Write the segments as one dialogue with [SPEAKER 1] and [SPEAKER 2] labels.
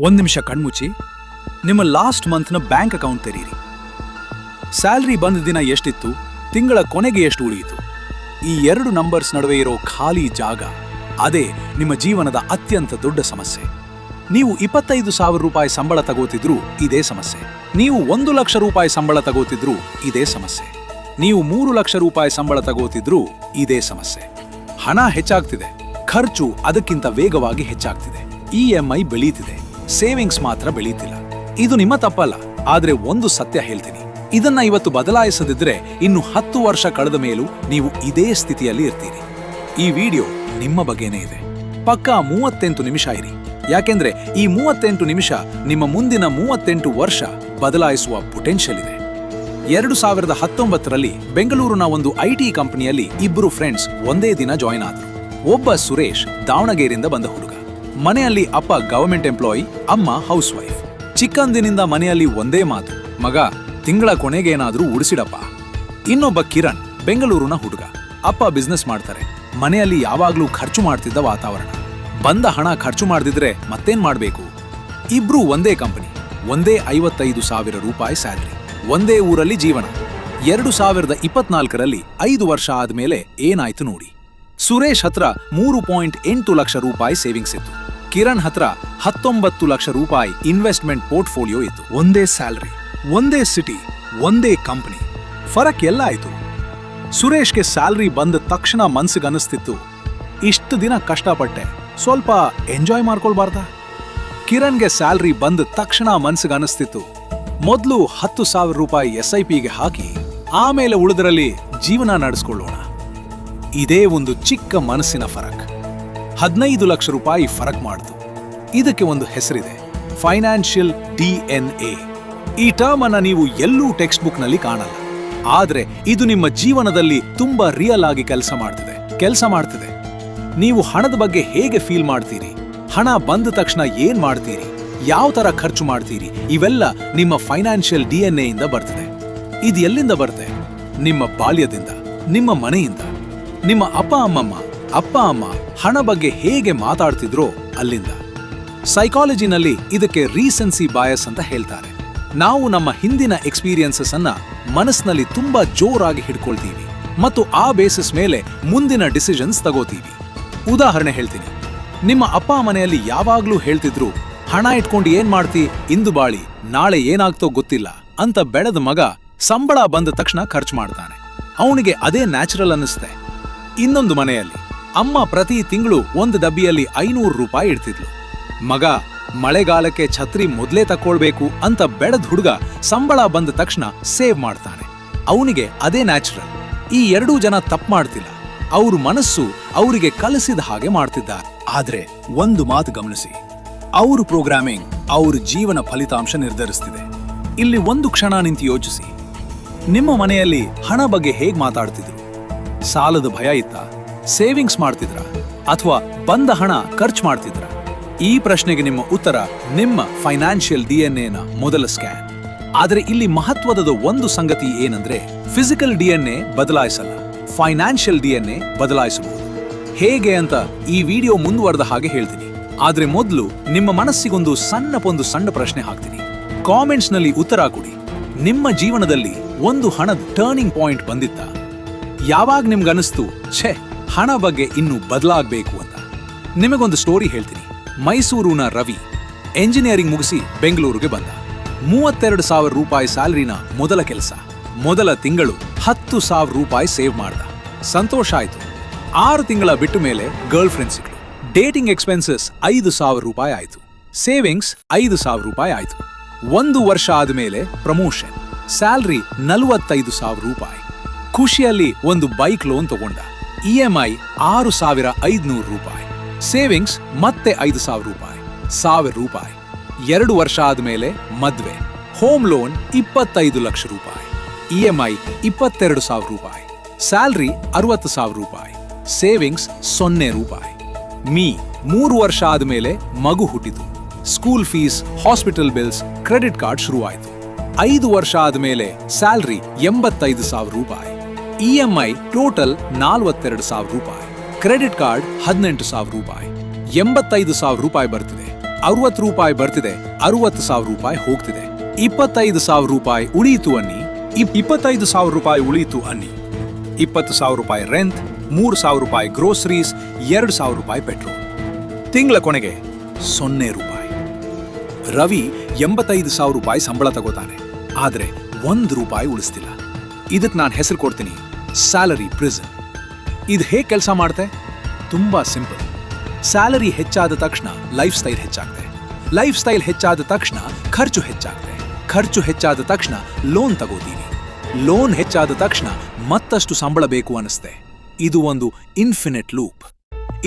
[SPEAKER 1] ಒಂದು ನಿಮಿಷ ಕಣ್ಮುಚ್ಚಿ. ನಿಮ್ಮ ಲಾಸ್ಟ್ ಮಂತ್ನ ಬ್ಯಾಂಕ್ ಅಕೌಂಟ್ ತೆರೀರಿ. ಸ್ಯಾಲ್ರಿ ಬಂದ ದಿನ ಎಷ್ಟಿತ್ತು, ತಿಂಗಳ ಕೊನೆಗೆ ಎಷ್ಟು ಉಳಿಯಿತು, ಈ ಎರಡು ನಂಬರ್ಸ್ ನಡುವೆ ಇರೋ ಖಾಲಿ ಜಾಗ, ಅದೇ ನಿಮ್ಮ ಜೀವನದ ಅತ್ಯಂತ ದೊಡ್ಡ ಸಮಸ್ಯೆ. ನೀವು 25,000 ರೂಪಾಯಿ ಸಂಬಳ ತಗೋತಿದ್ರೂ ಇದೇ ಸಮಸ್ಯೆ. ನೀವು 1 ಲಕ್ಷ ರೂಪಾಯಿ ಸಂಬಳ ತಗೋತಿದ್ರೂ ಇದೇ ಸಮಸ್ಯೆ. ನೀವು 3 ಲಕ್ಷ ರೂಪಾಯಿ ಸಂಬಳ ತಗೋತಿದ್ರೂ ಇದೇ ಸಮಸ್ಯೆ. ಹಣ ಹೆಚ್ಚಾಗ್ತಿದೆ, ಖರ್ಚು ಅದಕ್ಕಿಂತ ವೇಗವಾಗಿ ಹೆಚ್ಚಾಗ್ತಿದೆ. EMI ಬೆಳೀತಿದೆ, ಸೇವಿಂಗ್ಸ್ ಮಾತ್ರ ಬೆಳೀತಿಲ್ಲ. ಇದು ನಿಮ್ಮ ತಪ್ಪಲ್ಲ, ಆದ್ರೆ ಒಂದು ಸತ್ಯ ಹೇಳ್ತೀನಿ, ಇದನ್ನ ಇವತ್ತು ಬದಲಾಯಿಸದಿದ್ರೆ ಇನ್ನು 10 ವರ್ಷ ಕಳೆದ ಮೇಲೂ ನೀವು ಇದೇ ಸ್ಥಿತಿಯಲ್ಲಿ ಇರ್ತೀರಿ. ಈ ವಿಡಿಯೋ ನಿಮ್ಮ ಬಗ್ಗೆನೇ ಇದೆ. ಪಕ್ಕಾ 38 ನಿಮಿಷ ಇರಿ, ಯಾಕೆಂದ್ರೆ ಈ 38 ನಿಮಿಷ ನಿಮ್ಮ ಮುಂದಿನ 38 ವರ್ಷ ಬದಲಾಯಿಸುವ ಪೊಟೆನ್ಷಿಯಲ್ ಇದೆ. 2019ರಲ್ಲಿ ಬೆಂಗಳೂರಿನ ಒಂದು IT ಕಂಪನಿಯಲ್ಲಿ ಇಬ್ಬರು ಫ್ರೆಂಡ್ಸ್ ಒಂದೇ ದಿನ ಜಾಯಿನ್ ಆದ್ರು. ಒಬ್ಬ ಸುರೇಶ್ ದಾವಣಗೆರೆಯಿಂದ ಬಂದ ಹುಡುಗ. ಮನೆಯಲ್ಲಿ ಅಪ್ಪ ಗವರ್ಮೆಂಟ್ ಎಂಪ್ಲಾಯಿ, ಅಮ್ಮ ಹೌಸ್ ವೈಫ್. ಚಿಕ್ಕಂದಿನಿಂದ ಮನೆಯಲ್ಲಿ ಒಂದೇ ಮಾತು, ಮಗ ತಿಂಗಳ ಕೊನೆಗೇನಾದ್ರೂ ಉಳಿಸಿಡಪ್ಪ. ಇನ್ನೊಬ್ಬ ಕಿರಣ್ ಬೆಂಗಳೂರಿನ ಹುಡುಗ. ಅಪ್ಪ ಬಿಸ್ನೆಸ್ ಮಾಡ್ತಾರೆ, ಮನೆಯಲ್ಲಿ ಯಾವಾಗ್ಲೂ ಖರ್ಚು ಮಾಡ್ತಿದ್ದ ವಾತಾವರಣ. ಬಂದ ಹಣ ಖರ್ಚು ಮಾಡ್ದಿದ್ರೆ ಮತ್ತೇನ್ ಮಾಡ್ಬೇಕು? ಇಬ್ರು ಒಂದೇ ಕಂಪನಿ, ಒಂದೇ 55,000 ರೂಪಾಯಿ ಸ್ಯಾಲ್ರಿ, ಒಂದೇ ಊರಲ್ಲಿ ಜೀವನ. 2024ರಲ್ಲಿ 5 ವರ್ಷ ಆದ್ಮೇಲೆ ಏನಾಯ್ತು ನೋಡಿ. ಸುರೇಶ್ ಹತ್ರ 3.8 ಲಕ್ಷ ರೂಪಾಯಿ ಸೇವಿಂಗ್ಸ್ ಇತ್ತು. ಕಿರಣ್ ಹತ್ರ 19 ಲಕ್ಷ ರೂಪಾಯಿ ಇನ್ವೆಸ್ಟ್ಮೆಂಟ್ ಪೋರ್ಟ್ಫೋಲಿಯೋ ಇತ್ತು. ಒಂದೇ ಸ್ಯಾಲ್ರಿ, ಒಂದೇ ಸಿಟಿ, ಒಂದೇ ಕಂಪನಿ. ಫರಕ್ ಎಲ್ಲ ಆಯ್ತು. ಸುರೇಶ್ಗೆ ಸ್ಯಾಲ್ರಿ ಬಂದ ತಕ್ಷಣ ಮನ್ಸಿಗನ್ನಿಸ್ತಿತ್ತು, ಇಷ್ಟು ದಿನ ಕಷ್ಟಪಟ್ಟೆ, ಸ್ವಲ್ಪ ಎಂಜಾಯ್ ಮಾಡ್ಕೊಳ್ಬಾರ್ದ? ಕಿರಣ್ಗೆ ಸ್ಯಾಲ್ರಿ ಬಂದ ತಕ್ಷಣ ಮನ್ಸಿಗನ್ನಿಸ್ತಿತ್ತು, ಮೊದಲು 10,000 ರೂಪಾಯಿ SIPಗೆ ಹಾಕಿ ಆಮೇಲೆ ಉಳಿದ್ರಲ್ಲಿ ಜೀವನ ನಡೆಸ್ಕೊಳ್ಳೋಣ. ಇದೇ ಒಂದು ಚಿಕ್ಕ ಮನಸ್ಸಿನ ಫರಕ್ 15 ಲಕ್ಷ ರೂಪಾಯಿ ಫರಕ್ ಮಾಡ್ತು. ಇದಕ್ಕೆ ಒಂದು ಹೆಸರಿದೆ, ಫೈನಾನ್ಷಿಯಲ್ DNA. ಈ ಟರ್ಮ್ ಅನ್ನ ನೀವು ಎಲ್ಲೂ ಟೆಕ್ಸ್ಟ್ ಬುಕ್ ನಲ್ಲಿ ಕಾಣಲ್ಲ, ಆದ್ರೆ ಇದು ನಿಮ್ಮ ಜೀವನದಲ್ಲಿ ತುಂಬಾ ರಿಯಲ್ ಆಗಿ ಕೆಲಸ ಮಾಡ್ತಿದೆ. ನೀವು ಹಣದ ಬಗ್ಗೆ ಹೇಗೆ ಫೀಲ್ ಮಾಡ್ತೀರಿ, ಹಣ ಬಂದ ತಕ್ಷಣ ಏನ್ ಮಾಡ್ತೀರಿ, ಯಾವ ತರ ಖರ್ಚು ಮಾಡ್ತೀರಿ, ಇವೆಲ್ಲ ನಿಮ್ಮ ಫೈನಾನ್ಷಿಯಲ್ DNA ಇಂದ ಬರ್ತದೆ. ಇದು ಎಲ್ಲಿಂದ ಬರುತ್ತೆ? ನಿಮ್ಮ ಬಾಲ್ಯದಿಂದ, ನಿಮ್ಮ ಮನೆಯಿಂದ. ನಿಮ್ಮ ಅಪ್ಪ ಅಮ್ಮ ಹಣ ಬಗ್ಗೆ ಹೇಗೆ ಮಾತಾಡ್ತಿದ್ರೋ ಅಲ್ಲಿಂದ. ಸೈಕಾಲಜಿನಲ್ಲಿ ಇದಕ್ಕೆ ರೀಸೆನ್ಸಿ ಬಾಯಸ್ ಅಂತ ಹೇಳ್ತಾರೆ. ನಾವು ನಮ್ಮ ಹಿಂದಿನ ಎಕ್ಸ್ಪೀರಿಯನ್ಸಸ್ ಅನ್ನ ಮನಸ್ಸಿನಲ್ಲಿ ತುಂಬಾ ಜೋರಾಗಿ ಹಿಡ್ಕೊಳ್ತೀವಿ ಮತ್ತು ಆ ಬೇಸಿಸ್ ಮೇಲೆ ಮುಂದಿನ ಡಿಸಿಷನ್ಸ್ ತಗೋತೀವಿ. ಉದಾಹರಣೆ ಹೇಳ್ತೀನಿ, ನಿಮ್ಮ ಅಪ್ಪ ಮನೆಯಲ್ಲಿ ಯಾವಾಗ್ಲೂ ಹೇಳ್ತಿದ್ರು, ಹಣ ಇಟ್ಕೊಂಡು ಏನ್ ಮಾಡ್ತಿ, ಇಂದು ಬಾಳಿ, ನಾಳೆ ಏನಾಗ್ತೋ ಗೊತ್ತಿಲ್ಲ ಅಂತ ಬೆಳೆದ ಮಗ ಸಂಬಳ ಬಂದ ತಕ್ಷಣ ಖರ್ಚು ಮಾಡ್ತಾನೆ. ಅವನಿಗೆ ಅದೇ ನ್ಯಾಚುರಲ್ ಅನ್ನಿಸ್ತೆ. ಇನ್ನೊಂದು ಮನೆಯಲ್ಲಿ ಅಮ್ಮ ಪ್ರತಿ ತಿಂಗಳು ಒಂದು ಡಬ್ಬಿಯಲ್ಲಿ 500 ರೂಪಾಯಿ ಇಡ್ತಿದ್ಲು. ಮಗ ಮಳೆಗಾಲಕ್ಕೆ ಛತ್ರಿ ಮೊದ್ಲೇ ತಕ್ಕೊಳ್ಬೇಕು ಅಂತ ಬೆಳೆದ ಹುಡುಗ ಸಂಬಳ ಬಂದ ತಕ್ಷಣ ಸೇವ್ ಮಾಡ್ತಾನೆ. ಅವನಿಗೆ ಅದೇ ನ್ಯಾಚುರಲ್. ಈ ಎರಡೂ ಜನ ತಪ್ಪು ಮಾಡ್ತಿಲ್ಲ, ಅವ್ರ ಮನಸ್ಸು ಅವರಿಗೆ ಕಲಿಸಿದ ಹಾಗೆ ಮಾಡ್ತಿದ್ದಾರೆ. ಆದ್ರೆ ಒಂದು ಮಾತು ಗಮನಿಸಿ, ಅವ್ರ ಪ್ರೋಗ್ರಾಮಿಂಗ್ ಅವ್ರ ಜೀವನ ಫಲಿತಾಂಶ ನಿರ್ಧರಿಸ್ತಿದೆ. ಇಲ್ಲಿ ಒಂದು ಕ್ಷಣ ನಿಂತು ಯೋಚಿಸಿ, ನಿಮ್ಮ ಮನೆಯಲ್ಲಿ ಹಣ ಬಗ್ಗೆ ಹೇಗ್ ಮಾತಾಡ್ತಿದ್ರು? ಸಾಲದ ಭಯ ಇತ್ತ? ಸೇವಿಂಗ್ಸ್ ಮಾಡ್ತಿದ್ರ? ಅಥವಾ ಬಂದ ಹಣ ಖರ್ಚು ಮಾಡ್ತಿದ್ರ? ಈ ಪ್ರಶ್ನೆಗೆ ನಿಮ್ಮ ಉತ್ತರ ನಿಮ್ಮ ಫೈನಾನ್ಷಿಯಲ್ DNA ಮೊದಲ ಸ್ಕ್ಯಾನ್. ಆದ್ರೆ ಇಲ್ಲಿ ಮಹತ್ವದ ಒಂದು ಸಂಗತಿ ಏನಂದ್ರೆ, ಫಿಸಿಕಲ್ DNA ಬದಲಾಯಿಸಲ್ಲ, ಫೈನಾನ್ಷಿಯಲ್ DNA ಬದಲಾಯಿಸಬಹುದು. ಹೇಗೆ ಅಂತ ಈ ವಿಡಿಯೋ ಮುಂದುವರೆದ ಹಾಗೆ ಹೇಳ್ತೀನಿ. ಆದ್ರೆ ಮೊದಲು ನಿಮ್ಮ ಮನಸ್ಸಿಗೊಂದು ಸಣ್ಣ ಪ್ರಶ್ನೆ ಹಾಕ್ತೀನಿ. ಕಾಮೆಂಟ್ಸ್ ನಲ್ಲಿ ಉತ್ತರ ಕೊಡಿ. ನಿಮ್ಮ ಜೀವನದಲ್ಲಿ ಒಂದು ಹಣದ ಟರ್ನಿಂಗ್ ಪಾಯಿಂಟ್ ಬಂದಿತ್ತ? ಯಾವಾಗ ನಿಮ್ಗನಿಸ್ತು, ಛೇ, ಹಣ ಬಗ್ಗೆ ಇನ್ನು ಬದಲಾಗಬೇಕು ಅಂತ? ನಿಮಗೊಂದು ಸ್ಟೋರಿ ಹೇಳ್ತೀನಿ. ಮೈಸೂರಿನ ರವಿ ಎಂಜಿನಿಯರಿಂಗ್ ಮುಗಿಸಿ ಬೆಂಗಳೂರಿಗೆ ಬಂದ. 32,000 ರೂಪಾಯಿ ಸ್ಯಾಲರಿನ ಮೊದಲ ಕೆಲಸ. ಮೊದಲ ತಿಂಗಳು 10,000 ರೂಪಾಯಿ ಸೇವ್ ಮಾಡ್ದ. ಸಂತೋಷ ಆಯ್ತು. 6 ತಿಂಗಳ ಬಿಟ್ಟು ಮೇಲೆ ಗರ್ಲ್ ಫ್ರೆಂಡ್ ಸಿಕ್ಳು. ಡೇಟಿಂಗ್ ಎಕ್ಸ್ಪೆನ್ಸಸ್ 5,000 ರೂಪಾಯಿ ಆಯ್ತು. ಸೇವಿಂಗ್ಸ್ 5,000 ರೂಪಾಯಿ ಆಯ್ತು. 1 ವರ್ಷ ಆದ್ಮೇಲೆ ಪ್ರಮೋಷನ್. ಸ್ಯಾಲ್ರಿ 45,000 ರೂಪಾಯಿ. ಖುಷಿಯಲ್ಲಿ ಒಂದು ಬೈಕ್ ಲೋನ್ ತಗೊಂಡ. EMI 6,500 ರೂಪಾಯಿ. ಸೇವಿಂಗ್ಸ್ ಮತ್ತೆ 5,000 ರೂಪಾಯಿ, 1,000 ರೂಪಾಯಿ. 2 ವರ್ಷ ಆದ್ಮೇಲೆ ಮದ್ವೆ. ಹೋಮ್ ಲೋನ್ 25 ಲಕ್ಷ ರೂಪಾಯಿ. EMI 22,000 ರೂಪಾಯಿ. ಸ್ಯಾಲ್ರಿ 60,000 ರೂಪಾಯಿ. ಸೇವಿಂಗ್ಸ್ 0 ರೂಪಾಯಿ. 3 ವರ್ಷ ಆದ್ಮೇಲೆ ಮಗು ಹುಟ್ಟಿತು. School fees, hospital bills, credit card ಶುರುವಾಯಿತು. 5 ವರ್ಷ ಆದ್ಮೇಲೆ ಸ್ಯಾಲ್ರಿ 85,000 ರೂಪಾಯಿ. EMI ಟೋಟಲ್ 42,000 ರೂಪಾಯಿ. ಕ್ರೆಡಿಟ್ ಕಾರ್ಡ್ 18,000 ರೂಪಾಯಿ. 85,000 ರೂಪಾಯಿ ಬರ್ತಿದೆ. 60 ರೂಪಾಯಿ ಬರ್ತಿದೆ, 60,000 ರೂಪಾಯಿ ಹೋಗ್ತಿದೆ. 25,000 ರೂಪಾಯಿ ಉಳಿಯಿತು ಅನ್ನಿ. 25,000 ರೂಪಾಯಿ ಉಳಿಯಿತು ಅನ್ನಿ. 20,000 ರೂಪಾಯಿ ರೆಂಟ್, 3,000 ರೂಪಾಯಿ ಗ್ರೋಸರೀಸ್, 2,000 ರೂಪಾಯಿ ಪೆಟ್ರೋಲ್. ತಿಂಗಳ ಕೊನೆಗೆ 0 ರೂಪಾಯಿ. ರವಿ 85,000 ರೂಪಾಯಿ ಸಂಬಳ ತಗೋತಾನೆ, ಆದ್ರೆ 1 ರೂಪಾಯಿ ಉಳಿಸ್ತಿಲ್ಲ. ಇದಕ್ಕೆ ನಾನು ಹೆಸರು ಕೊಡ್ತೀನಿ ಸ್ಯಾಲರಿ ಪ್ರಿಸನ್. ಇದು ಹೇಗೆ ಕೆಲಸ ಮಾಡುತ್ತೆ? ತುಂಬಾ ಸಿಂಪಲ್. ಸ್ಯಾಲರಿ ಹೆಚ್ಚಾದ ತಕ್ಷಣ ಲೈಫ್ ಸ್ಟೈಲ್ ಹೆಚ್ಚಾಗುತ್ತೆ, ಲೈಫ್ ಸ್ಟೈಲ್ ಹೆಚ್ಚಾದ ತಕ್ಷಣ ಖರ್ಚು ಹೆಚ್ಚಾಗುತ್ತೆ, ಖರ್ಚು ಹೆಚ್ಚಾದ ತಕ್ಷಣ ಲೋನ್ ತಗೋತೀವಿ, ಲೋನ್ ಹೆಚ್ಚಾದ ತಕ್ಷಣ ಮತ್ತಷ್ಟು ಸಂಬಳ ಬೇಕು ಅನಿಸ್ತೆ. ಇದು ಒಂದು ಇನ್ಫಿನಿಟ್ ಲೂಪ್.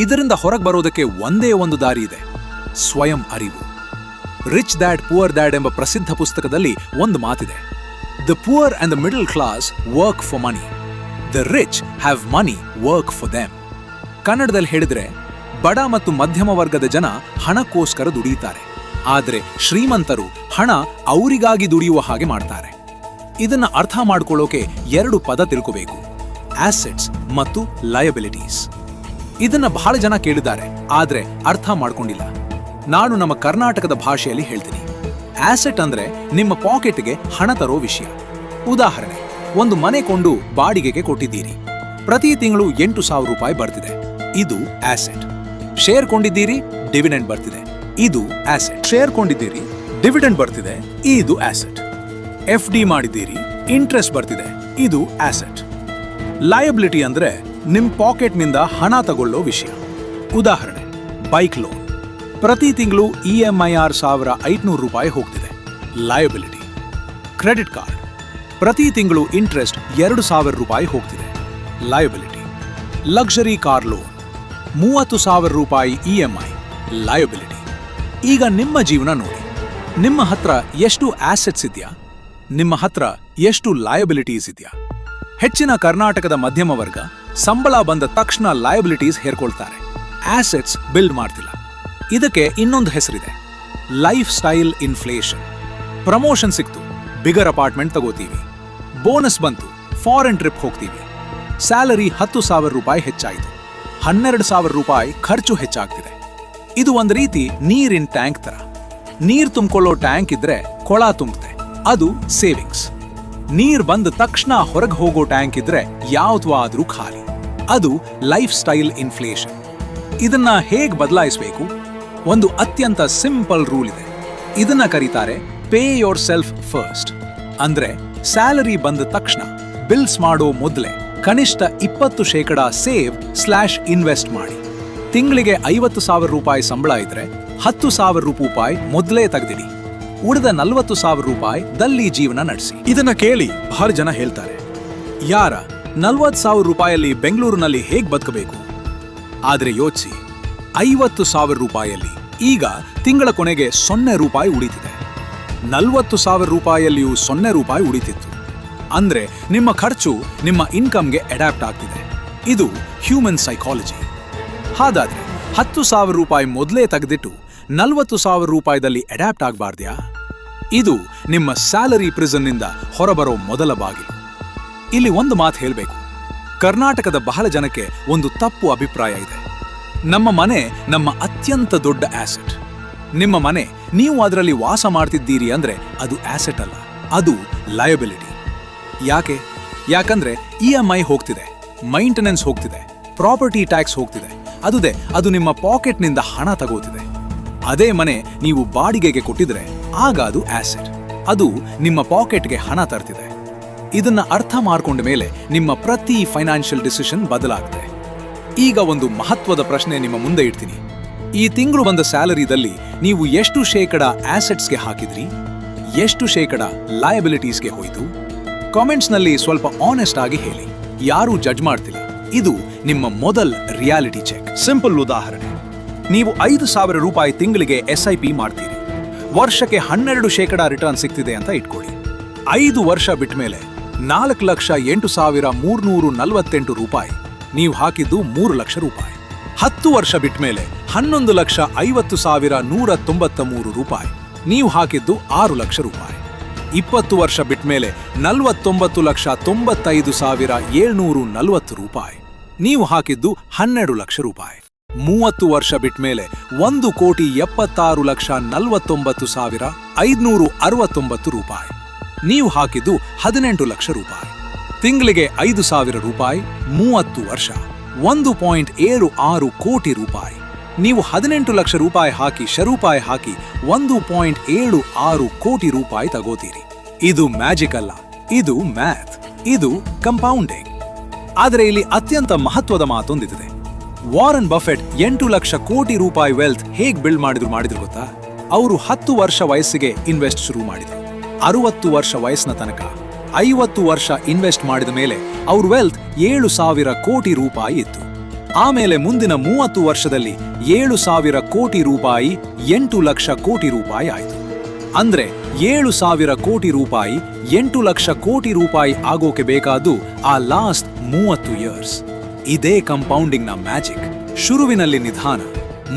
[SPEAKER 1] ಇದರಿಂದ ಹೊರಗೆ ಬರೋದಕ್ಕೆ ಒಂದೇ ಒಂದು ದಾರಿ ಇದೆ, ಸ್ವಯಂ ಅರಿವು. ರಿಚ್ ಡ್ಯಾಡ್ ಪುವರ್ ಡ್ಯಾಡ್ ಎಂಬ ಪ್ರಸಿದ್ಧ ಪುಸ್ತಕದಲ್ಲಿ ಒಂದು ಮಾತಿದೆ, the poor and the middle class work for money, the rich have money work for them. ಕನ್ನಡದಲ್ಲಿ ಹೇಳಿದ್ರೆ, ಬಡ ಮತ್ತು ಮಧ್ಯಮ ವರ್ಗದ ಜನ ಹಣಕ್ಕೋಸ್ಕರ ದುಡಿಯುತ್ತಾರೆ, ಆದರೆ ಶ್ರೀಮಂತರು ಹಣ ಅವರಿಗಾಗಿ ದುಡಿಯುವ ಹಾಗೆ ಮಾಡ್ತಾರೆ. ಇದನ್ನ ಅರ್ಥ ಮಾಡ್ಕೊಳ್ಳೋಕೆ 2 ಪದ ತಿಳ್ಕೋಬೇಕು, ಆಸೆಟ್ಸ್ ಮತ್ತು ಲಯಬಿಲಿಟೀಸ್. ಇದನ್ನ ಬಹಳ ಜನ ಕೇಳಿದ್ದಾರೆ, ಆದ್ರೆ ಅರ್ಥ ಮಾಡ್ಕೊಂಡಿಲ್ಲ. ನಾನು ನಮ್ಮ ಕರ್ನಾಟಕದ ಭಾಷೆಯಲ್ಲಿ ಹೇಳ್ತೀನಿ. ಆಸೆಟ್ ಅಂದ್ರೆ ನಿಮ್ಮ ಪಾಕೆಟ್ಗೆ ಹಣ ತರೋ ವಿಷಯ. ಉದಾಹರಣೆ, ಒಂದು ಮನೆ ಕೊಂಡು ಬಾಡಿಗೆಗೆ ಕೊಟ್ಟಿದ್ದೀರಿ, ಪ್ರತಿ ತಿಂಗಳು 8,000 ರೂಪಾಯಿ ಬರ್ತಿದೆ, ಇದು ಆಸೆಟ್. ಶೇರ್ ಕೊಂಡಿದ್ದೀರಿ, ಡಿವಿಡೆಂಡ್ ಬರ್ತಿದೆ, ಇದು ಆಸೆಟ್. ಶೇರ್ ಕೊಂಡಿದ್ದೀರಿ, ಡಿವಿಡೆಂಡ್ ಬರ್ತಿದೆ, ಇದು ಆಸೆಟ್. FD ಮಾಡಿದ್ದೀರಿ, ಇಂಟ್ರೆಸ್ಟ್ ಬರ್ತಿದೆ, ಇದು ಆಸೆಟ್. ಲಯಬಿಲಿಟಿ ಅಂದ್ರೆ ನಿಮ್ ಪಾಕೆಟ್ನಿಂದ ಹಣ ತಗೊಳ್ಳೋ ವಿಷಯ. ಉದಾಹರಣೆ, ಬೈಕ್ ಲೋನ್, ಪ್ರತಿ ತಿಂಗಳು EMIR 1,500 ರೂಪಾಯಿ ಹೋಗ್ತಿದೆ, ಲಯಬಿಲಿಟಿ. ಕ್ರೆಡಿಟ್ ಕಾರ್ಡ್, ಪ್ರತಿ ತಿಂಗಳು ಇಂಟ್ರೆಸ್ಟ್ 2,000 ರೂಪಾಯಿ ಹೋಗ್ತಿದೆ, ಲಯಬಿಲಿಟಿ. ಲಕ್ಸರಿ ಕಾರ್ ಲೋನ್, 30,000 ರೂಪಾಯಿ EMI, ಲಯಬಿಲಿಟಿ. ಈಗ ನಿಮ್ಮ ಜೀವನ ನೋಡಿ, ನಿಮ್ಮ ಹತ್ರ ಎಷ್ಟು ಆಸೆಟ್ಸ್ ಇದೆಯಾ, ನಿಮ್ಮ ಹತ್ರ ಎಷ್ಟು ಲಯಬಿಲಿಟೀಸ್ ಇದೆಯಾ? ಹೆಚ್ಚಿನ ಕರ್ನಾಟಕದ ಮಧ್ಯಮ ವರ್ಗ ಸಂಬಳ ಬಂದ ತಕ್ಷಣ ಲಯಬಿಲಿಟೀಸ್ ಹೇರ್ಕೊಳ್ತಾರೆ, ಆಸೆಟ್ಸ್ ಬಿಲ್ಡ್ ಮಾಡ್ತಿಲ್ಲ. ಇದಕ್ಕೆ ಇನ್ನೊಂದು ಹೆಸರಿದೆ, ಲೈಫ್ ಸ್ಟೈಲ್ ಇನ್ಫ್ಲೇಷನ್. ಪ್ರಮೋಷನ್ ಸಿಕ್ತು, ಬಿಗರ್ ಅಪಾರ್ಟ್ಮೆಂಟ್ ತಗೋತೀವಿ, ಬೋನಸ್ ಬಂತು, ಫಾರಿನ್ ಟ್ರಿಪ್ ಹೋಗ್ತೀವಿ, ಸ್ಯಾಲರಿ 10,000 ರೂಪಾಯಿ ಹೆಚ್ಚಾಯಿತು, 12,000 ರೂಪಾಯಿ ಖರ್ಚು ಹೆಚ್ಚಾಗ್ತಿದೆ. ಇದು ಒಂದು ರೀತಿ ನೀರಿನ ಟ್ಯಾಂಕ್ ತರ. ನೀರ್ ತುಂಬಿಕೊಳ್ಳೋ ಟ್ಯಾಂಕ್ ಇದ್ರೆ ಕೊಳ ತುಂಬುತ್ತೆ, ಅದು ಸೇವಿಂಗ್ಸ್. ನೀರ್ ಬಂದ ತಕ್ಷಣ ಹೊರಗೆ ಹೋಗೋ ಟ್ಯಾಂಕ್ ಇದ್ರೆ ಯಾವ್ದಾದ್ರೂ ಖಾಲಿ, ಅದು ಲೈಫ್ ಸ್ಟೈಲ್ ಇನ್ಫ್ಲೇಷನ್. ಇದನ್ನ ಹೇಗ್ ಬದಲಾಯಿಸಬೇಕು? ಒಂದು ಅತ್ಯಂತ ಸಿಂಪಲ್ ರೂಲ್ ಇದೆ. ಇದನ್ನ ಕರೀತಾರೆ ಪೇ ಯೋರ್ ಸೆಲ್ಫ್ ಫಸ್ಟ್. ಅಂದ್ರೆ ಸ್ಯಾಲರಿ ಬಂದ ತಕ್ಷಣ ಬಿಲ್ಸ್ ಮಾಡೋ ಮೊದಲೇ ಕನಿಷ್ಠ 20% ಸೇವ್/ಇನ್ವೆಸ್ಟ್ ಮಾಡಿ. ತಿಂಗಳಿಗೆ 50,000 ರೂಪಾಯಿ ಸಂಬಳ ಇದ್ರೆ 10,000 ರೂಪಾಯಿ ಮೊದಲೇ ತೆಗೆದಿಡಿ, ಉಳಿದ 40,000 ರೂಪಾಯಿ ದಲ್ಲಿ ಜೀವನ ನಡೆಸಿ. ಇದನ್ನ ಕೇಳಿ ಬಹಳ ಜನ ಹೇಳ್ತಾರೆ, ಯಾರ 40,000 ರೂಪಾಯಲ್ಲಿ ಬೆಂಗಳೂರಿನಲ್ಲಿ ಹೇಗ್ ಬದುಕಬೇಕು? ಆದ್ರೆ ಯೋಚಿಸಿ, 50,000 ರೂಪಾಯಲ್ಲಿ ಈಗ ತಿಂಗಳ ಕೊನೆಗೆ 0 ರೂಪಾಯಿ ಉಳಿತಿದೆ. 40,000 ರೂಪಾಯಿಯಲ್ಲಿಯೂ 0 ರೂಪಾಯಿ ಉಳಿತಿತ್ತು. ಅಂದ್ರೆ ನಿಮ್ಮ ಖರ್ಚು ನಿಮ್ಮ ಇನ್ಕಮ್ಗೆ ಅಡ್ಯಾಪ್ಟ್ ಆಗ್ತಿದೆ. ಇದು ಹ್ಯೂಮನ್ ಸೈಕಾಲಜಿ. ಹಾಗಾದ್ರೆ 10,000 ರೂಪಾಯಿ ಮೊದಲೇ ತೆಗೆದಿಟ್ಟು 40,000 ರೂಪಾಯಿದಲ್ಲಿ ಅಡ್ಯಾಪ್ಟ್ ಆಗಬಾರ್ದ್ಯಾ? ಇದು ನಿಮ್ಮ ಸ್ಯಾಲರಿ ಪ್ರಿಸನ್ನಿಂದ ಹೊರಬರೋ ಮೊದಲ ಬಾಗಿಲು. ಇಲ್ಲಿ ಒಂದು ಮಾತು ಹೇಳಬೇಕು, ಕರ್ನಾಟಕದ ಬಹಳ ಜನಕ್ಕೆ ಒಂದು ತಪ್ಪು ಅಭಿಪ್ರಾಯ ಇದೆ. ನಮ್ಮ ಮನೆ ನಮ್ಮ ಅತ್ಯಂತ ದೊಡ್ಡ ಆಸೆಟ್. ನಿಮ್ಮ ಮನೆ, ನೀವು ಅದರಲ್ಲಿ ವಾಸ ಮಾಡ್ತಿದ್ದೀರಿ ಅಂದ್ರೆ ಅದು ಆಸೆಟ್ ಅಲ್ಲ, ಅದು ಲಯಬಿಲಿಟಿ. ಯಾಕಂದ್ರೆ EMI ಹೋಗ್ತಿದೆ, ಮೈಂಟೆನೆನ್ಸ್ ಹೋಗ್ತಿದೆ, ಪ್ರಾಪರ್ಟಿ ಟ್ಯಾಕ್ಸ್ ಹೋಗ್ತಿದೆ, ಅದು ನಿಮ್ಮ ಪಾಕೆಟ್ನಿಂದ ಹಣ ತಗೋತಿದೆ. ಅದೇ ಮನೆ ನೀವು ಬಾಡಿಗೆಗೆ ಕೊಟ್ಟಿದ್ರೆ ಆಗ ಅದು ಆಸೆಟ್, ಅದು ನಿಮ್ಮ ಪಾಕೆಟ್ಗೆ ಹಣ ತರ್ತಿದೆ. ಇದನ್ನ ಅರ್ಥ ಮಾಡ್ಕೊಂಡ ಮೇಲೆ ನಿಮ್ಮ ಪ್ರತಿ ಫೈನಾನ್ಷಿಯಲ್ ಡಿಸಿಷನ್ ಬದಲಾಗುತ್ತೆ. ಈಗ ಒಂದು ಮಹತ್ವದ ಪ್ರಶ್ನೆ ನಿಮ್ಮ ಮುಂದೆ ಇಡ್ತೀನಿ. ಈ ತಿಂಗಳು ಬಂದ ಸ್ಯಾಲರಿದಲ್ಲಿ ನೀವು ಎಷ್ಟು ಶೇಕಡ ಆಸೆಟ್ಸ್ಗೆ ಹಾಕಿದ್ರಿ, ಎಷ್ಟು ಶೇಕಡ ಲಯಬಿಲಿಟೀಸ್ಗೆ ಹೋಯಿತು? ಕಾಮೆಂಟ್ಸ್ನಲ್ಲಿ ಸ್ವಲ್ಪ ಆನೆಸ್ಟ್ ಆಗಿ ಹೇಳಿ, ಯಾರೂ ಜಡ್ಜ್ ಮಾಡ್ತಿಲ್ಲ. ಇದು ನಿಮ್ಮ ಮೊದಲ ರಿಯಾಲಿಟಿ ಚೆಕ್. ಸಿಂಪಲ್ ಉದಾಹರಣೆ, ನೀವು 5,000 ರೂಪಾಯಿ ತಿಂಗಳಿಗೆ SIP ಮಾಡ್ತೀರಿ, ವರ್ಷಕ್ಕೆ 12% ರಿಟರ್ನ್ ಸಿಗ್ತಿದೆ ಅಂತ ಇಟ್ಕೊಳ್ಳಿ. 5 ವರ್ಷ ಬಿಟ್ಟ ಮೇಲೆ 4,08,348 ರೂಪಾಯಿ ನೀವು ಹಾಕಿದ್ದು 3 ಲಕ್ಷ ರೂಪಾಯಿ. 10 ವರ್ಷ ಬಿಟ್ಟ ಮೇಲೆ 11,50,193 ರೂಪಾಯಿ ನೀವು ಹಾಕಿದ್ದು 6 ಲಕ್ಷ ರೂಪಾಯಿ. 20 ವರ್ಷ ಬಿಟ್ಟ ಮೇಲೆ 49,95,740 ರೂಪಾಯಿ ನೀವು ಹಾಕಿದ್ದು 12 ಲಕ್ಷ ರೂಪಾಯಿ. 30 ವರ್ಷ ಬಿಟ್ಮೇಲೆ 1,76,49,569 ರೂಪಾಯಿ. ನೀವು ಹಾಕಿದ್ದು 18 ಲಕ್ಷ ರೂಪಾಯಿ. ತಿಂಗಳಿಗೆ 5,000 ರೂಪಾಯಿ, 30 ವರ್ಷ, 1.76 ಕೋಟಿ ರೂಪಾಯಿ. ನೀವು 18 ಲಕ್ಷ ರೂಪಾಯಿ ಹಾಕಿ ಶರೂಪಾಯಿ ಹಾಕಿ 1.76 ಕೋಟಿ ರೂಪಾಯಿ ತಗೋತೀರಿ. ಇದು ಮ್ಯಾಜಿಕ್ ಅಲ್ಲ, ಇದು ಮ್ಯಾಥ್, ಇದು ಕಂಪೌಂಡಿಂಗ್. ಆದರೆ ಇಲ್ಲಿ ಅತ್ಯಂತ ಮಹತ್ವದ ಮಾತೊಂದಿದೆ. ವಾರನ್ ಬಫೆಟ್ 8 ಲಕ್ಷ ಕೋಟಿ ರೂಪಾಯಿ ವೆಲ್ತ್ ಹೇಗ್ ಬಿಲ್ಡ್ ಮಾಡಿದ್ರು ಗೊತ್ತಾ? ಅವರು 10 ವರ್ಷ ವಯಸ್ಸಿಗೆ ಇನ್ವೆಸ್ಟ್ ಶುರು ಮಾಡಿದ್ರು. 60 ವರ್ಷ ವಯಸ್ಸಿನ ತನಕ 50 ವರ್ಷ ಇನ್ವೆಸ್ಟ್ ಮಾಡಿದ ಮೇಲೆ ಅವ್ರ ವೆಲ್ತ್ 7,000 ಕೋಟಿ ರೂಪಾಯಿ ಇತ್ತು. ಆಮೇಲೆ ಮುಂದಿನ 30 ವರ್ಷದಲ್ಲಿ 7,000 ಕೋಟಿ ರೂಪಾಯಿ 8 ಲಕ್ಷ ಕೋಟಿ ರೂಪಾಯಿ ಆಯಿತು. ಅಂದ್ರೆ 7,000 ಕೋಟಿ ರೂಪಾಯಿ 8 ಲಕ್ಷ ಕೋಟಿ ರೂಪಾಯಿ ಆಗೋಕೆ ಬೇಕಾದ್ದು ಆ ಲಾಸ್ಟ್ 30 ಇಯರ್ಸ್. ಇದೇ ಕಂಪೌಂಡಿಂಗ್ನ ಮ್ಯಾಜಿಕ್. ಶುರುವಿನಲ್ಲಿ ನಿಧಾನ,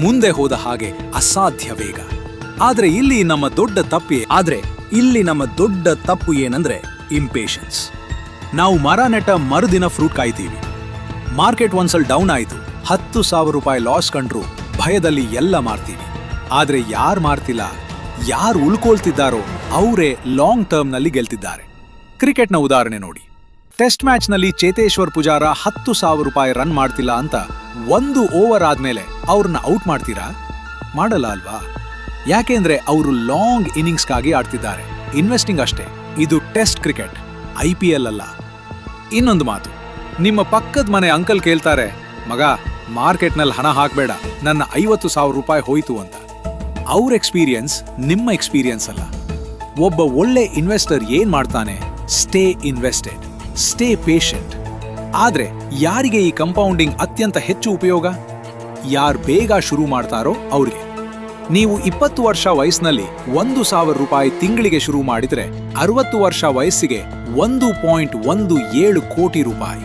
[SPEAKER 1] ಮುಂದೆ ಹೋದ ಹಾಗೆ ಅಸಾಧ್ಯ ವೇಗ. ಆದ್ರೆ ಇಲ್ಲಿ ನಮ್ಮ ದೊಡ್ಡ ತಪ್ಪು ಏನಂದ್ರೆ ಇಂಪೇಷನ್ಸ್. ನಾವು ಮರ ನೆಟ್ಟ ಮರುದಿನ ಫ್ರೂಟ್ ಕಾಯ್ತೀವಿ. ಮಾರ್ಕೆಟ್ ಒಂದ್ಸಲ ಡೌನ್ ಆಯಿತು, 10,000 ರೂಪಾಯಿ ಲಾಸ್ ಕಂಡ್ರು ಭಯದಲ್ಲಿ ಎಲ್ಲ ಮಾರ್ತೀವಿ. ಆದ್ರೆ ಯಾರು ಮಾರ್ತಿಲ್ಲ, ಯಾರು ಉಳ್ಕೊಳ್ತಿದ್ದಾರೋ ಅವರೇ ಲಾಂಗ್ ಟರ್ಮ್ನಲ್ಲಿ ಗೆಲ್ತಿದ್ದಾರೆ. ಕ್ರಿಕೆಟ್ನ ಉದಾಹರಣೆ ನೋಡಿ. ಟೆಸ್ಟ್ ಮ್ಯಾಚ್ನಲ್ಲಿ ಚೇತೇಶ್ವರ್ ಪೂಜಾರ 10,000 ರೂಪಾಯಿ ರನ್ ಮಾಡ್ತಿಲ್ಲ ಅಂತ 1 ಓವರ್ ಆದ್ಮೇಲೆ ಅವ್ರನ್ನ ಔಟ್ ಮಾಡ್ತೀರಾ? ಮಾಡಲ್ಲ ಅಲ್ವಾ? ಯಾಕೆಂದ್ರೆ ಅವರು ಲಾಂಗ್ ಇನ್ನಿಂಗ್ಸ್ಗಾಗಿ ಆಡ್ತಿದ್ದಾರೆ. ಇನ್ವೆಸ್ಟಿಂಗ್ ಅಷ್ಟೇ. ಇದು ಟೆಸ್ಟ್ ಕ್ರಿಕೆಟ್, IPL ಅಲ್ಲ. ಇನ್ನೊಂದು ಮಾತು, ನಿಮ್ಮ ಪಕ್ಕದ ಮನೆ ಅಂಕಲ್ ಕೇಳ್ತಾರೆ, ಮಗ ಮಾರ್ಕೆಟ್ನಲ್ಲಿ ಹಣ ಹಾಕ್ಬೇಡ, ನನ್ನ 50,000 ರೂಪಾಯಿ ಹೋಯ್ತು ಅಂತ. ಅವ್ರ ಎಕ್ಸ್ಪೀರಿಯನ್ಸ್ ನಿಮ್ಮ ಎಕ್ಸ್ಪೀರಿಯನ್ಸ್ ಅಲ್ಲ. ಒಬ್ಬ ಒಳ್ಳೆ ಇನ್ವೆಸ್ಟರ್ ಏನ್ ಮಾಡ್ತಾನೆ? Stay invested, stay patient. ಆದ್ರೆ ಯಾರಿಗೆ ಈ ಕಂಪೌಂಡಿಂಗ್ ಅತ್ಯಂತ ಹೆಚ್ಚು ಉಪಯೋಗ? ಯಾರು ಬೇಗ ಶುರು ಮಾಡ್ತಾರೋ ಅವ್ರಿಗೆ. ನೀವು 20 ವರ್ಷ ವಯಸ್ಸಿನಲ್ಲಿ 1,000 ರೂಪಾಯಿ ತಿಂಗಳಿಗೆ ಶುರು ಮಾಡಿದ್ರೆ 60 ವರ್ಷ ವಯಸ್ಸಿಗೆ 1.17 ಕೋಟಿ ರೂಪಾಯಿ.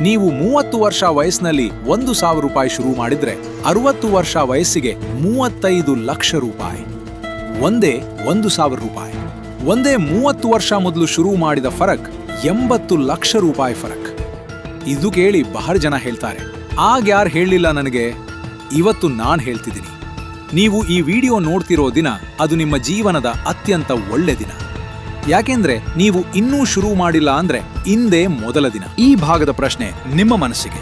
[SPEAKER 1] ನೀವು 30 ವರ್ಷ ವಯಸ್ಸಿನಲ್ಲಿ 1,000 ರೂಪಾಯಿ ಶುರು ಮಾಡಿದ್ರೆ 60 ವರ್ಷ ವಯಸ್ಸಿಗೆ 35 ಲಕ್ಷ ರೂಪಾಯಿ. ಒಂದೇ 1,000 ರೂಪಾಯಿ. ಒಂದೇ 30 ವರ್ಷ ಮೊದಲು ಶುರು ಮಾಡಿದ ಫರಕ್ 80 ಲಕ್ಷ ರೂಪಾಯಿ ಫರಕ್. ಇದು ಕೇಳಿ ಬಹಳ ಜನ ಹೇಳ್ತಾರೆ, ಆಗ ಯಾರು ಹೇಳಲಿಲ್ಲ ನನಗೆ? ಇವತ್ತು ನಾನ್ ಹೇಳ್ತಿದ್ದೀನಿ. ನೀವು ಈ ವಿಡಿಯೋ ನೋಡ್ತಿರೋ ದಿನ ಅದು ನಿಮ್ಮ ಜೀವನದ ಅತ್ಯಂತ ಒಳ್ಳೆ ದಿನ. ಯಾಕೆಂದ್ರೆ ನೀವು ಇನ್ನೂ ಶುರು ಮಾಡಿಲ್ಲ ಅಂದ್ರೆ ಇಂದೇ ಮೊದಲ ದಿನ. ಈ ಭಾಗದ ಪ್ರಶ್ನೆ ನಿಮ್ಮ ಮನಸ್ಸಿಗೆ.